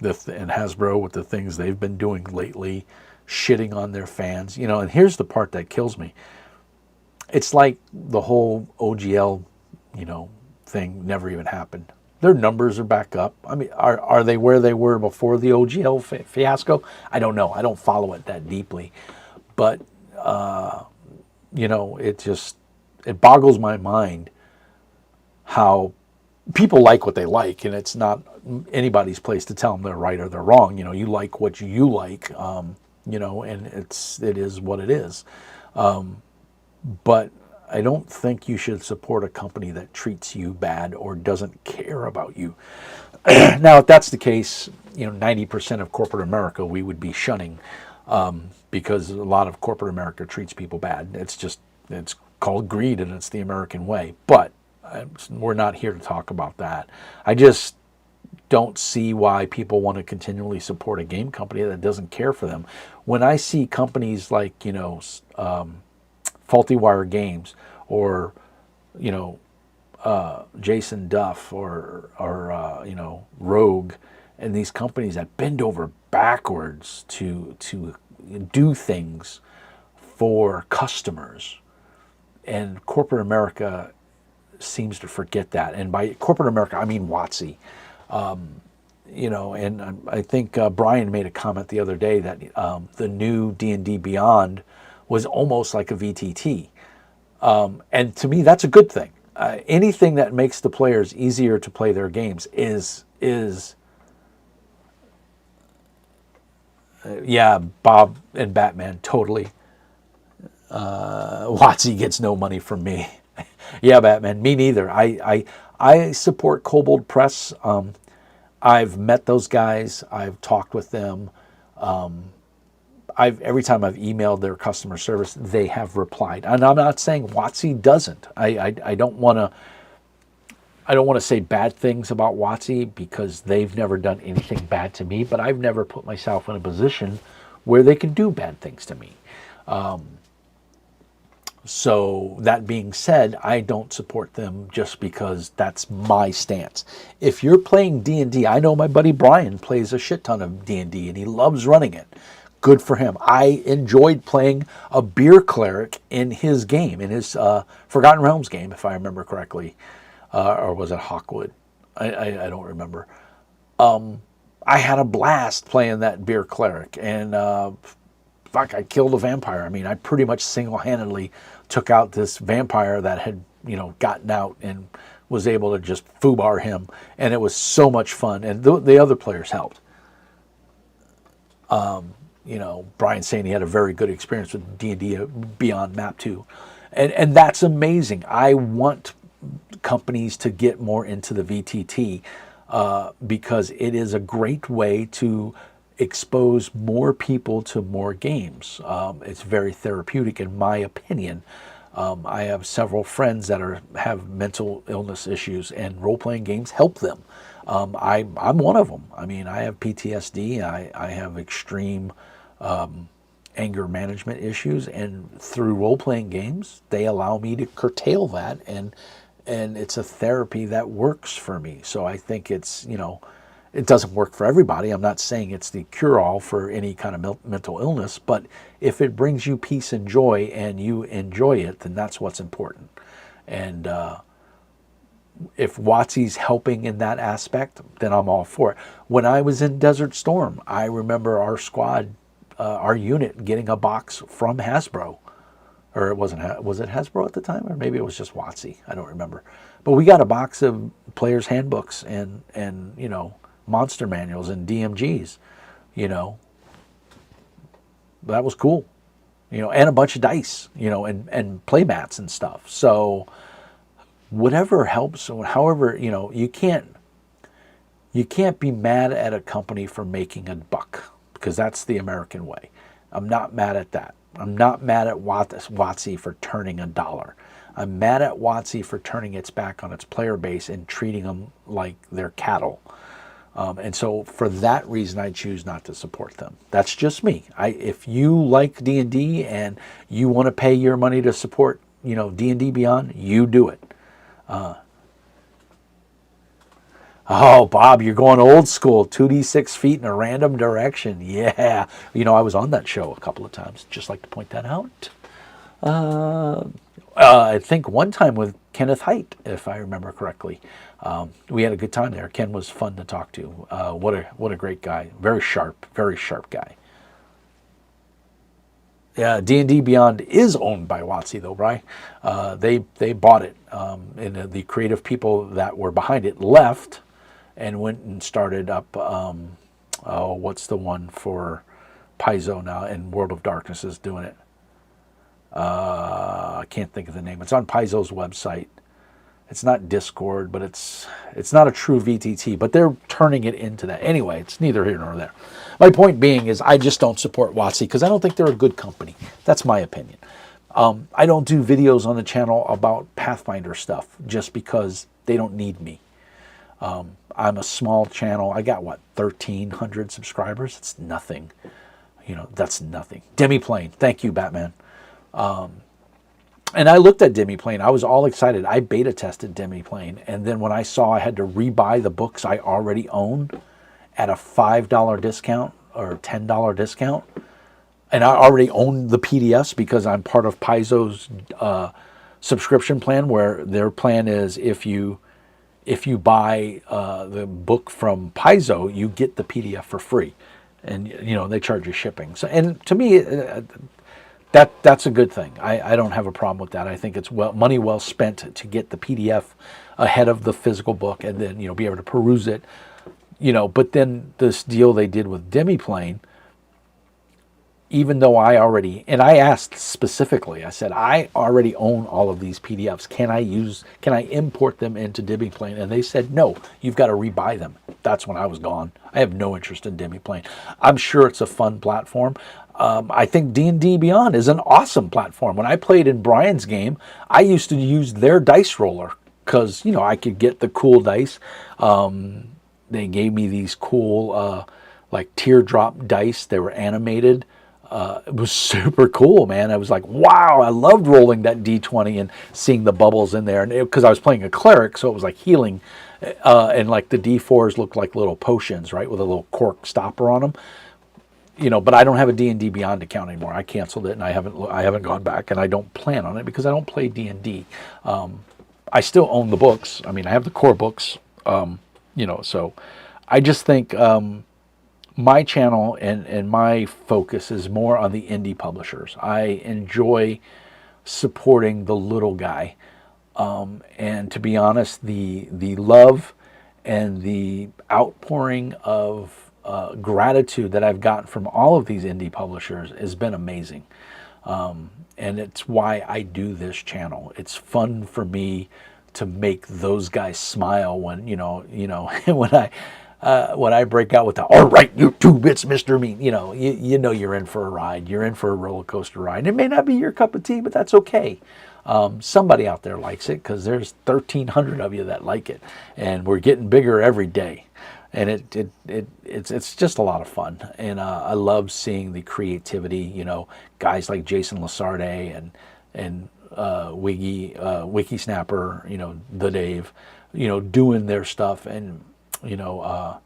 [SPEAKER 1] and Hasbro with the things they've been doing lately, shitting on their fans, you know. And here's the part that kills me. It's like the whole OGL, you know, thing never even happened. Their numbers are back up. I mean, are they where they were before the OGL fiasco? I don't know. I don't follow it that deeply, but you know, it boggles my mind how people like what they like, and it's not anybody's place to tell them they're right or they're wrong. You know, you like what you like, you know, and it is what it is. But I don't think you should support a company that treats you bad or doesn't care about you. Now, if that's the case, you know, 90% of corporate America we would be shunning, because a lot of corporate America treats people bad. It's called greed, and it's the American way. But we're not here to talk about that. I just don't see why people want to continually support a game company that doesn't care for them. When I see companies like, you know, Faulty Wire Games, or, you know, Jason Duff, or you know, Rogue, and these companies that bend over backwards to do things for customers, and corporate America seems to forget that. And by corporate America, I mean WotC. You know, and I think Brian made a comment the other day that the new D&D Beyond was almost like a VTT. And to me, that's a good thing. Anything that makes the players easier to play their games is yeah, Bob and Batman, totally. WotC gets no money from me. Yeah, Batman, me neither. I support Kobold Press. I've met those guys. I've talked with them. Every time I've emailed their customer service, they have replied. And I'm not saying WotC doesn't. I don't want to say bad things about WotC, because they've never done anything bad to me, but I've never put myself in a position where they can do bad things to me. So that being said, I don't support them just because that's my stance. If you're playing D&D, I know my buddy Brian plays a shit ton of D&D and he loves running it. Good for him. I enjoyed playing a beer cleric in his game, in his Forgotten Realms game, if I remember correctly. Or was it Hawkwood? I don't remember. I had a blast playing that beer cleric, and fuck, I killed a vampire. I mean, I pretty much single-handedly took out this vampire that had, you know, gotten out, and was able to just foobar him, and it was so much fun. And the other players helped. You know, Brian saying he had a very good experience with D&D Beyond Map 2. And that's amazing. I want companies to get more into the VTT, because it is a great way to expose more people to more games. It's very therapeutic, in my opinion. I have several friends that have mental illness issues, and role-playing games help them. I'm one of them. I mean, I have PTSD. I have extreme anger management issues, and through role-playing games, they allow me to curtail that, and it's a therapy that works for me. So I think it's, you know, it doesn't work for everybody. I'm not saying it's the cure-all for any kind of mental illness, but if it brings you peace and joy and you enjoy it, then that's what's important. And if WotC's helping in that aspect, then I'm all for it. When I was in Desert Storm, I remember our squad, our unit, getting a box from Hasbro. Or it wasn't, was it Hasbro at the time? Or maybe it was just WotC. I don't remember. But we got a box of players' handbooks and you know, monster manuals and DMGs, you know. That was cool. You know, and a bunch of dice, you know, and play mats and stuff. So whatever helps, however, you know, you can't be mad at a company for making a buck, because that's the American way. I'm not mad at that. I'm not mad at WotC for turning $1. I'm mad at WotC for turning its back on its player base and treating them like they're cattle. And so for that reason, I choose not to support them. That's just me. If you like D&D and you want to pay your money to support, you know, D&D Beyond, you do it. Oh, Bob, you're going old school, 2d6 feet in a random direction. Yeah. You know, I was on that show a couple of times. Just like to point that out. I think one time with Kenneth Haidt, if I remember correctly. We had a good time there. Ken was fun to talk to. What a great guy. Very sharp guy. Yeah, D&D Beyond is owned by WotC though, Bri. They bought it, and the creative people that were behind it left and went and started up. What's the one for Paizo now? And World of Darkness is doing it. I can't think of the name. It's on Paizo's website. It's not Discord, but it's not a true VTT, but they're turning it into that. Anyway, it's neither here nor there. My point being is I just don't support WotC because I don't think they're a good company. That's my opinion. I don't do videos on the channel about Pathfinder stuff just because they don't need me. I'm a small channel. I got, what, 1,300 subscribers? It's nothing. You know, that's nothing. Demiplane. Thank you, Batman. And I looked at Demiplane. I was all excited. I beta tested Demiplane. And then when I saw I had to rebuy the books I already owned at a $5 discount or $10 discount, and I already own the PDFs because I'm part of Paizo's subscription plan, where their plan is if you buy the book from Paizo, you get the PDF for free. And, you know, they charge you shipping. So, and to me, that's a good thing. I don't have a problem with that. I think it's money well spent to get the PDF ahead of the physical book and then, you know, be able to peruse it. You know, but then this deal they did with Demiplane, even though I asked specifically, I said, I already own all of these PDFs. Can I import them into Demiplane? And they said, no, you've got to rebuy them. That's when I was gone. I have no interest in Demiplane. I'm sure it's a fun platform. I think D&D Beyond is an awesome platform. When I played in Brian's game, I used to use their dice roller because, you know, I could get the cool dice. They gave me these cool, like teardrop dice. They were animated. It was super cool, man. I was like, wow, I loved rolling that D20 and seeing the bubbles in there. And because I was playing a cleric, so it was like healing. And like the D4s looked like little potions, right, with a little cork stopper on them. You know, but I don't have a D&D Beyond account anymore. I canceled it, and I haven't gone back, and I don't plan on it because I don't play D&D. I still own the books. I mean, I have the core books. You know, so I just think my channel and my focus is more on the indie publishers. I enjoy supporting the little guy. And to be honest, the love and the outpouring of gratitude that I've gotten from all of these indie publishers has been amazing. And it's why I do this channel. It's fun for me to make those guys smile when, you know, when I break out with the, all right, YouTube, it's Mr. Mean, you know you're in for a ride. You're in for a roller coaster ride. It may not be your cup of tea, but that's okay. Somebody out there likes it because there's 1,300 of you that like it, and we're getting bigger every day. And it's just a lot of fun, and I love seeing the creativity. You know, guys like Jason Lasarde and Wiki Snapper, you know, the Dave, you know, doing their stuff, and you know,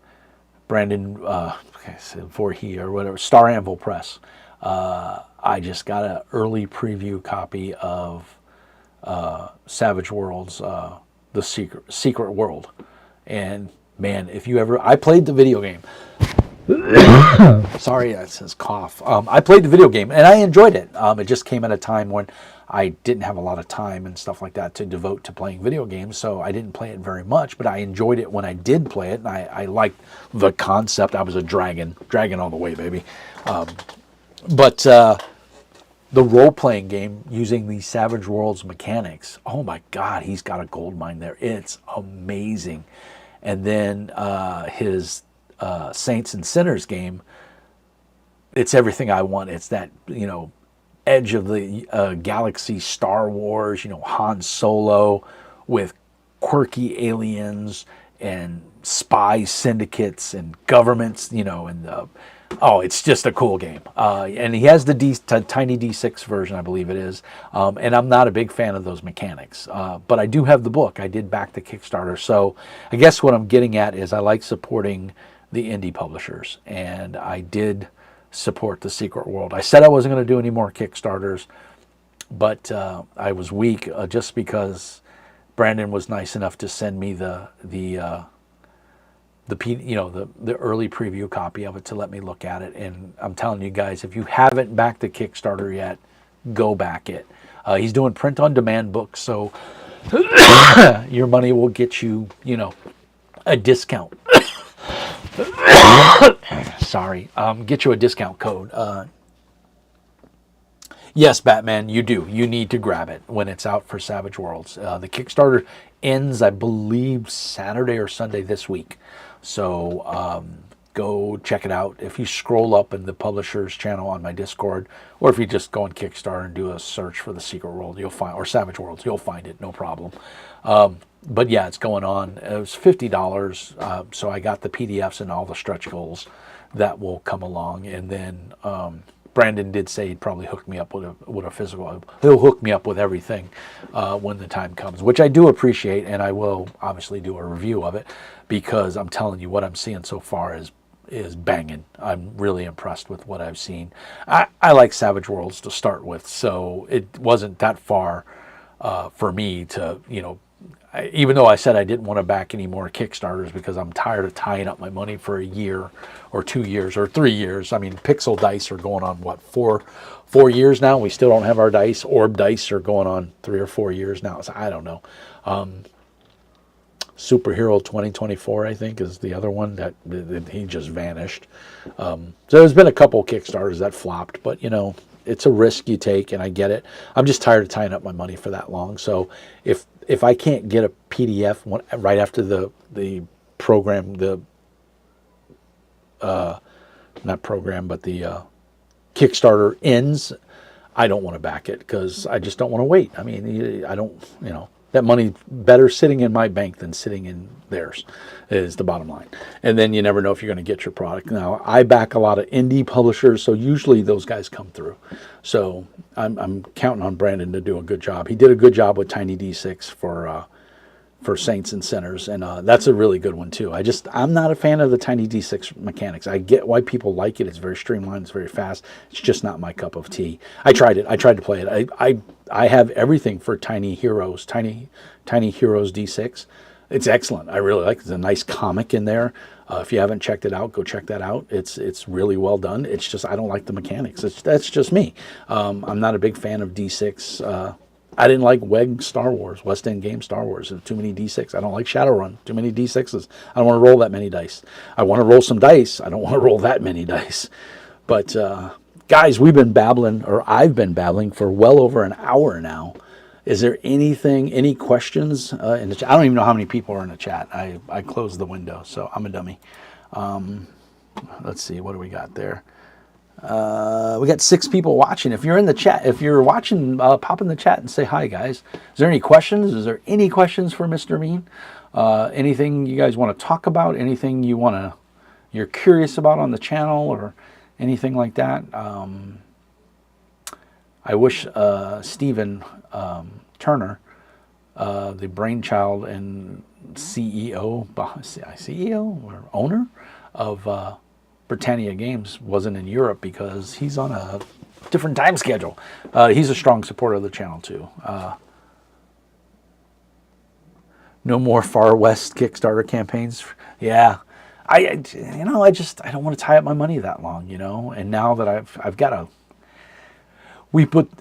[SPEAKER 1] Brandon Voorhees or whatever, Star Anvil Press. I just got an early preview copy of Savage Worlds, The Secret World, and man, if you ever, I played the video game. Sorry, that says cough. I played the video game and I enjoyed it. It just came at a time when I didn't have a lot of time and stuff like that to devote to playing video games, so I didn't play it very much, but I enjoyed it when I did play it, and I liked the concept. I was a dragon all the way, baby. But the role-playing game using the Savage Worlds mechanics, oh my God, he's got a gold mine there. It's amazing. And then his Saints and Sinners game, it's everything I want. It's that, you know, edge of the galaxy, Star Wars, you know, Han Solo with quirky aliens and spy syndicates and governments, you know, and oh, it's just a cool game. And he has the tiny D6 version, I believe it is. And I'm not a big fan of those mechanics, but I do have the book. I did back the Kickstarter. So I guess what I'm getting at is I like supporting the indie publishers, and I did support The Secret World. I said I wasn't going to do any more Kickstarters, but I was weak just because Brandon was nice enough to send me the early preview copy of it to let me look at it. And I'm telling you guys, if you haven't backed the Kickstarter yet, go back it. He's doing print on demand books, so your money will get you, a discount. Sorry, get you a discount code. Yes, Batman, you do. You need to grab it when it's out for Savage Worlds. The Kickstarter ends, I believe, Saturday or Sunday this week. So go check it out. If you scroll up in the publisher's channel on my Discord, or if you just go on Kickstarter and do a search for the Secret World, you'll find, or Savage Worlds, you'll find it, no problem. But yeah, it's going on. It was $50, so I got the PDFs and all the stretch goals that will come along, and then Brandon did say he'd probably hook me up with a physical. He'll hook me up with everything when the time comes, which I do appreciate, and I will obviously do a review of it, because I'm telling you, what I'm seeing so far is banging. I'm really impressed with what I've seen. I like Savage Worlds to start with, so it wasn't that far for me to, even though I said I didn't want to back any more Kickstarters because I'm tired of tying up my money for a year or 2 years or 3 years. I mean, Pixel Dice are going on, what, four years now? We still don't have our dice. Orb Dice are going on 3 or 4 years now. So I don't know. Superhero 2024, I think, is the other one that he just vanished. So there's been a couple Kickstarters that flopped, but, it's a risk you take, and I get it. I'm just tired of tying up my money for that long. So if I can't get a PDF right after the program, not program, but the Kickstarter ends, I don't want to back it, because I just don't want to wait. I mean, I don't, that money better sitting in my bank than sitting in theirs, is the bottom line. And then you never know if you're going to get your product. Now, I back a lot of indie publishers, so usually those guys come through. So I'm counting on Brandon to do a good job. He did a good job with Tiny D6 for Saints and Sinners, and that's a really good one too. I'm not a fan of the Tiny D6 mechanics. I get why people like it. It's very streamlined. It's very fast. It's just not my cup of tea. I tried it. I tried to play it. I have everything for Tiny Heroes D6. It's excellent. I really like it. There's a nice comic in there. If you haven't checked it out, go check that out. It's really well done. It's just I don't like the mechanics. That's just me. I'm not a big fan of D6. I didn't like WEG Star Wars, West End Game Star Wars. Too many D6. I don't like Shadowrun. Too many D6s. I don't want to roll that many dice. I want to roll some dice. I don't want to roll that many dice. But guys, we've been babbling, or I've been babbling for well over an hour now. Is there any questions in the chat? I don't even know how many people are in the chat. I closed the window, so I'm a dummy. Let's see, what do we got there? We got 6 people watching. If you're in the chat, if you're watching, pop in the chat and say hi, guys. Is there any questions? Is there any questions for Mr. Mean? Anything you guys want to talk about? Anything you're curious about on the channel, or anything like that? I wish Stephen Turner, the brainchild and CEO or owner of Britannia Games, wasn't in Europe, because he's on a different time schedule. He's a strong supporter of the channel too. No more Far West Kickstarter campaigns. Yeah, I don't want to tie up my money that long, And now that I've got a we bit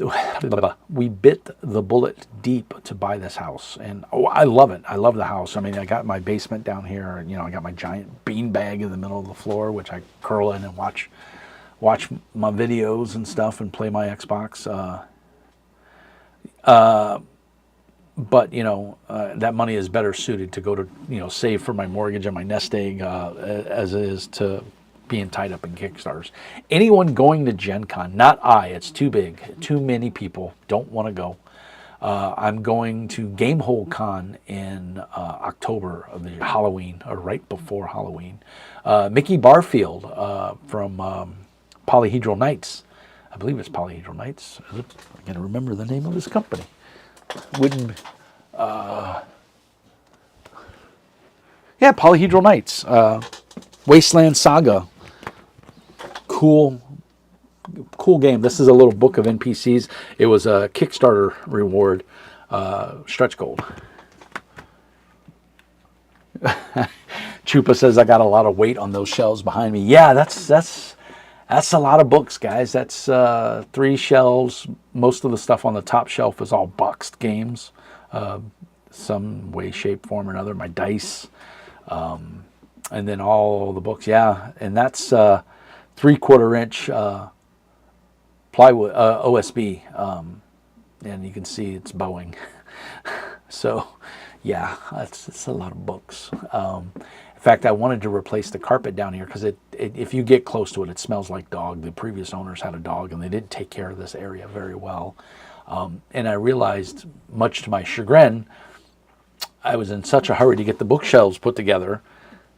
[SPEAKER 1] the bullet deep to buy this house, and I love it. I love the house. I mean, I got my basement down here, and I got my giant bean bag in the middle of the floor, which I curl in and watch my videos and stuff, and play my Xbox. But that money is better suited to go to save for my mortgage and my nest egg as it is to being tied up in Kickstarters. Anyone going to Gen Con, not I, it's too big, too many people don't want to go. I'm going to Gamehole Con in October of the Halloween, or right before Halloween. Mickey Barfield from Polyhedral Knights, I believe it's Polyhedral Knights. I'm going to remember the name of his company. Wouldn't, yeah, Polyhedral Knights, Wasteland Saga. Cool cool game. This is a little book of NPCs. It was a Kickstarter reward, stretch gold. Chupa says I got a lot of weight on those shelves behind me. Yeah, that's a lot of books, guys. That's 3 shelves. Most of the stuff on the top shelf is all boxed games, some way, shape, form, or another. My dice, and then all the books. Yeah, and that's 3/4 inch plywood OSB, and you can see it's bowing. So, yeah, it's a lot of books. In fact, I wanted to replace the carpet down here because if you get close to it, it smells like dog. The previous owners had a dog, and they didn't take care of this area very well. And I realized, much to my chagrin, I was in such a hurry to get the bookshelves put together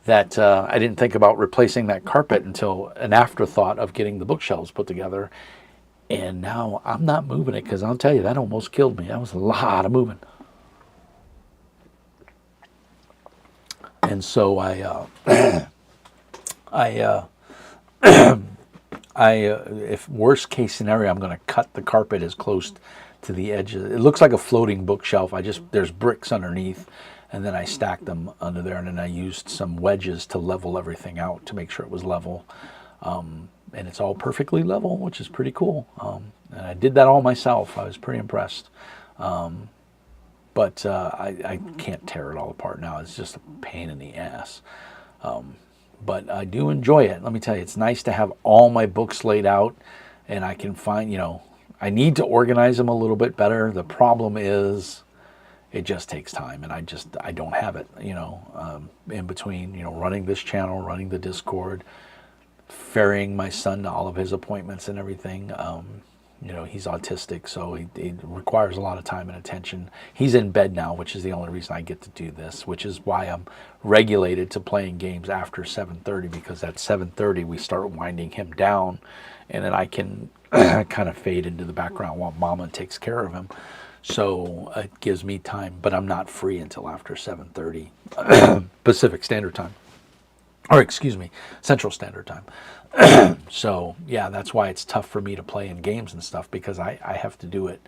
[SPEAKER 1] that I didn't think about replacing that carpet until an afterthought of getting the bookshelves put together. And now I'm not moving it because I'll tell you, that almost killed me. That was a lot of moving. And so if worst case scenario, I'm going to cut the carpet as close to the edge. It looks like a floating bookshelf. There's bricks underneath, and then I stacked them under there, and then I used some wedges to level everything out to make sure it was level. And it's all perfectly level, which is pretty cool. And I did that all myself. I was pretty impressed. But I can't tear it all apart now. It's just a pain in the ass. But I do enjoy it. Let me tell you, it's nice to have all my books laid out, and I can find, I need to organize them a little bit better. The problem is it just takes time, and I don't have it, in between, running this channel, running the Discord, ferrying my son to all of his appointments and everything. He's autistic, so it requires a lot of time and attention. He's in bed now, which is the only reason I get to do this, which is why I'm regulated to playing games after 7:30, because at 7:30 we start winding him down, and then I can kind of fade into the background while Mama takes care of him. So it gives me time, but I'm not free until after 7:30 Pacific Standard Time. Or excuse me, Central Standard Time. So, yeah, that's why it's tough for me to play in games and stuff, because I have to do it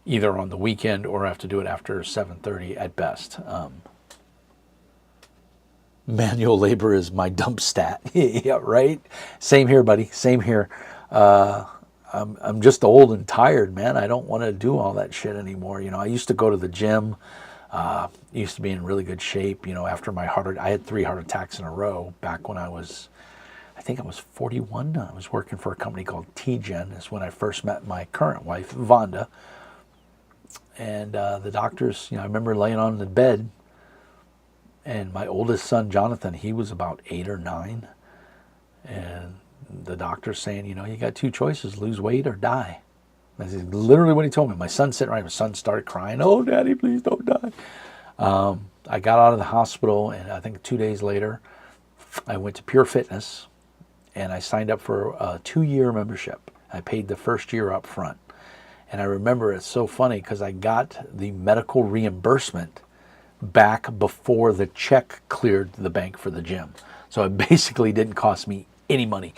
[SPEAKER 1] either on the weekend or I have to do it after 7:30 at best. Manual labor is my dump stat. Yeah, right? Same here, buddy. Same here. I'm just old and tired, man. I don't want to do all that shit anymore. I used to go to the gym. Used to be in really good shape. After I had 3 heart attacks in a row back when I think I was 41. I was working for a company called T-Gen. Is when I first met my current wife, Vonda. And the doctors, I remember laying on the bed, and my oldest son, Jonathan, he was about 8 or 9. And the doctor's saying, you got 2 choices, lose weight or die. That's literally what he told me. My son's sitting right, my son started crying, "Oh, Daddy, please don't die." I got out of the hospital, and I think 2 days later, I went to Pure Fitness, and I signed up for a 2-year membership. I paid the first year up front. And I remember it's so funny because I got the medical reimbursement back before the check cleared the bank for the gym. So it basically didn't cost me any money.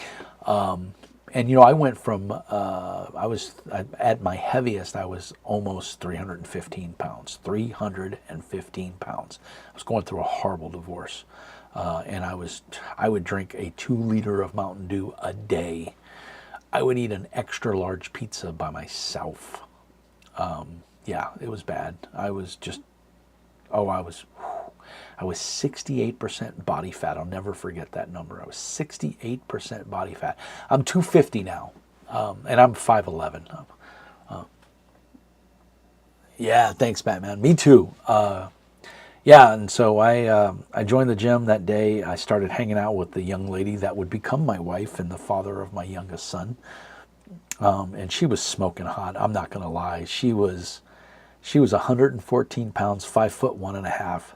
[SPEAKER 1] And I went from, at my heaviest, I was almost 315 pounds. 315 pounds. I was going through a horrible divorce. And I would drink a 2 liter of Mountain Dew a day. I would eat an extra large pizza by myself. Yeah, it was bad. I was 68% body fat. I'll never forget that number. I was 68% body fat. I'm 250 now, and I'm 5'11". Yeah, thanks, Batman. Me too. Yeah, and so I joined the gym that day. I started hanging out with the young lady that would become my wife and the father of my youngest son. And she was smoking hot. I'm not going to lie. She was 114 pounds, 5'1.5".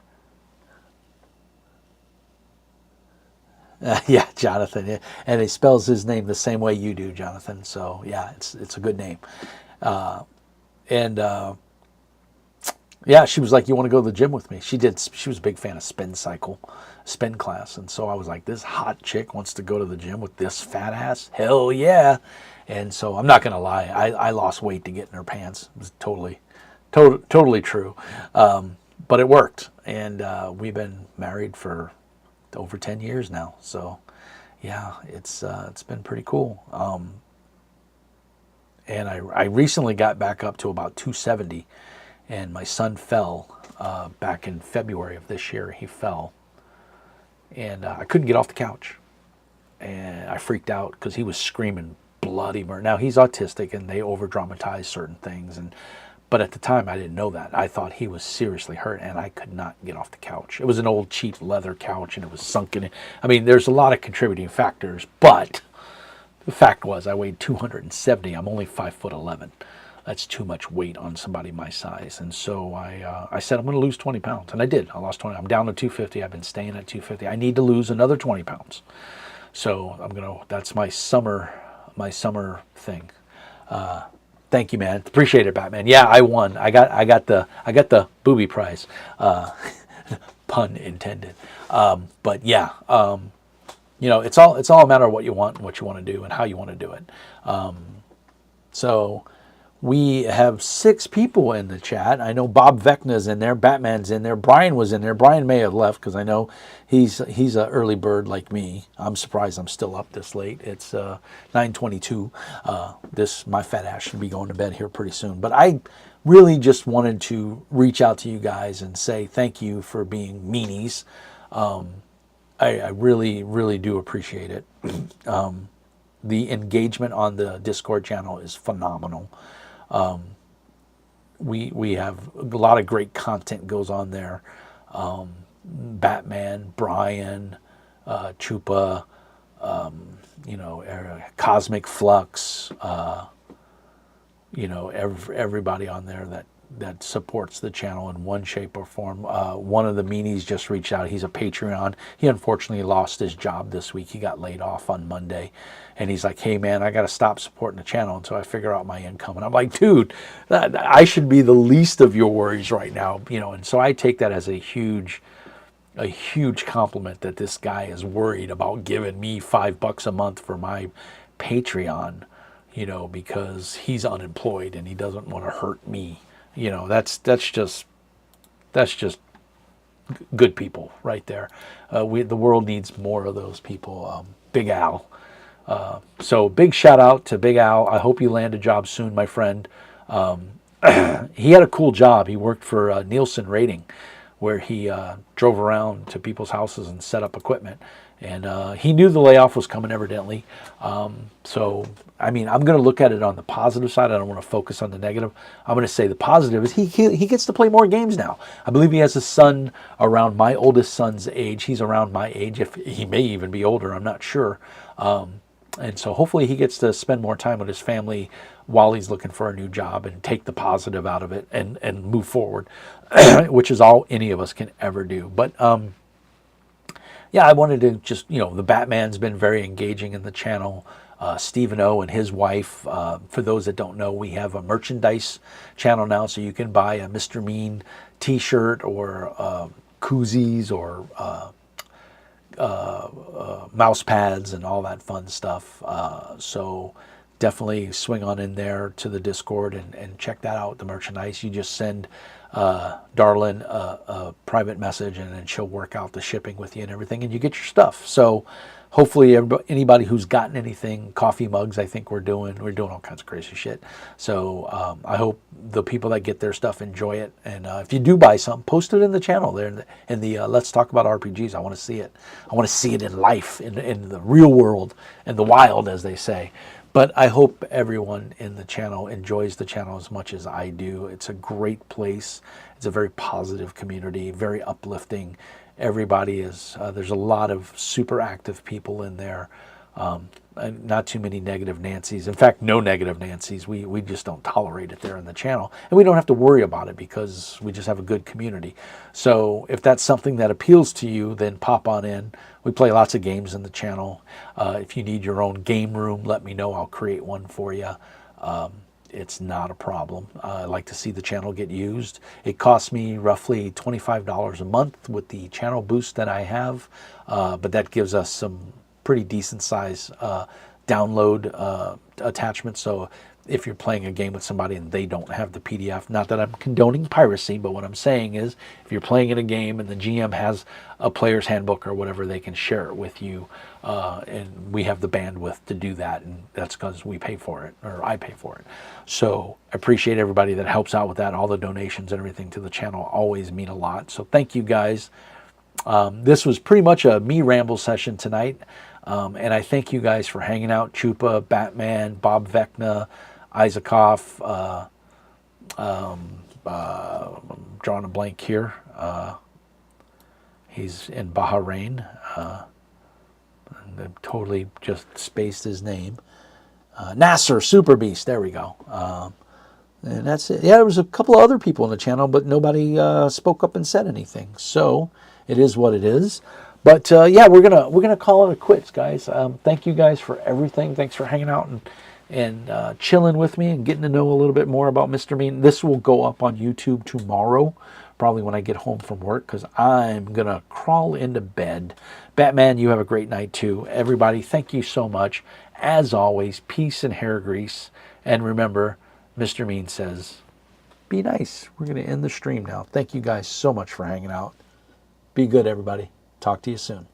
[SPEAKER 1] Yeah, Jonathan. And he spells his name the same way you do, Jonathan. So, yeah, it's a good name. Yeah, she was like, "You want to go to the gym with me?" She did. She was a big fan of spin class, and so I was like, "This hot chick wants to go to the gym with this fat ass? Hell yeah!" And so I'm not gonna lie, I lost weight to get in her pants. It was totally true, but it worked, and we've been married for over 10 years now. So yeah, it's been pretty cool. And I recently got back up to about 270, and my son fell back in February of this year. He fell, and I couldn't get off the couch, and I freaked out because he was screaming bloody murder. Now he's autistic, and they over dramatize certain things, and but at the time I didn't know that. I thought he was seriously hurt, and I could not get off the couch. It was an old cheap leather couch, and it was sunken in. I mean, there's a lot of contributing factors, but the fact was I weighed 270. I'm only 5'11". That's too much weight on somebody my size. And so I said, I'm going to lose 20 pounds. And I did. I lost 20. I'm down to 250. I've been staying at 250. I need to lose another 20 pounds. So that's my summer thing. Thank you, man. Appreciate it, Batman. Yeah, I won. I got the booby prize. Pun intended. But yeah, it's all a matter of what you want and what you want to do and how you want to do it. So we have 6 people in the chat. I know Bob Vecna's in there, Batman's in there, Brian was in there. Brian may have left because I know he's an early bird like me. I'm surprised I'm still up this late. It's 9:22. My fat ass should be going to bed here pretty soon. But I really just wanted to reach out to you guys and say thank you for being meanies. I really, really do appreciate it. The engagement on the Discord channel is phenomenal. We have a lot of great content goes on there. Batman, Brian, Chupa, Cosmic Flux, everybody on there that supports the channel in one shape or form. One of the meanies just reached out. He's a Patreon. He unfortunately lost his job this week. He got laid off on Monday. And he's like, hey, man, I got to stop supporting the channel until I figure out my income. And I'm like, dude, I should be the least of your worries right now. And so I take that as a huge compliment that this guy is worried about giving me $5 a month for my Patreon, because he's unemployed and he doesn't want to hurt me. That's just good people right there. The world needs more of those people. Big Al. So big shout out to Big Al. I hope you land a job soon, my friend. He had a cool job. He worked for Nielsen Rating, where he drove around to people's houses and set up equipment. And he knew the layoff was coming, evidently. So, I'm going to look at it on the positive side. I don't want to focus on the negative. I'm going to say the positive is he gets to play more games now. I believe he has a son around my oldest son's age. He's around my age. If he may even be older, I'm not sure. And so hopefully he gets to spend more time with his family while he's looking for a new job and take the positive out of it and move forward, which is all any of us can ever do. But yeah, I wanted to just, the Batman's been very engaging in the channel. Stephen O and his wife, for those that don't know, we have a merchandise channel now, so you can buy a Mr. Mean t-shirt or koozies or mouse pads and all that fun stuff. So definitely swing on in there to the Discord and check that out, the merchandise. You just send Darlin a private message, and then she'll work out the shipping with you and everything, and you get your stuff. So hopefully anybody who's gotten anything, coffee mugs, I think we're doing all kinds of crazy shit. So I hope the people that get their stuff enjoy it. And if you do buy something, post it in the channel there in the Let's Talk About RPGs. I want to see it. I want to see it in life, in the real world, in the wild, as they say. But I hope everyone in the channel enjoys the channel as much as I do. It's a great place. It's a very positive community, very uplifting. Everybody is, there's a lot of super active people in there. And not too many negative Nancys. In fact, no negative Nancys. We just don't tolerate it there in the channel. And we don't have to worry about it because we just have a good community. So if that's something that appeals to you, then pop on in. We play lots of games in the channel. If you need your own game room, let me know. I'll create one for you. it's not a problem. I like to see the channel get used. It costs me roughly $25 a month with the channel boost that I have, but that gives us some pretty decent size download attachments. So if you're playing a game with somebody and they don't have the PDF, not that I'm condoning piracy, but what I'm saying is if you're playing in a game and the GM has a player's handbook or whatever, they can share it with you, and we have the bandwidth to do that, and that's because we pay for it, or I pay for it. So I appreciate everybody that helps out with that. All the donations and everything to the channel always mean a lot. So thank you guys. This was pretty much a me ramble session tonight, and I thank you guys for hanging out. Chupa, Batman, Bob Vecna, Isaacov, I'm drawing a blank here. He's in Bahrain. I totally just spaced his name. Nasser, Super Beast, there we go. And that's it. Yeah, there was a couple of other people on the channel, but nobody spoke up and said anything. So it is what it is. But yeah, we're gonna call it a quits, guys. Thank you guys for everything. Thanks for hanging out and chilling with me and getting to know a little bit more about Mr. Mean. This will go up on YouTube tomorrow, probably when I get home from work, because I'm gonna crawl into bed. Batman, you have a great night too. Everybody, thank you so much. As always, peace and hair grease. And remember, Mr. Mean says, be nice. We're going to end the stream now. Thank you guys so much for hanging out. Be good, everybody. Talk to you soon.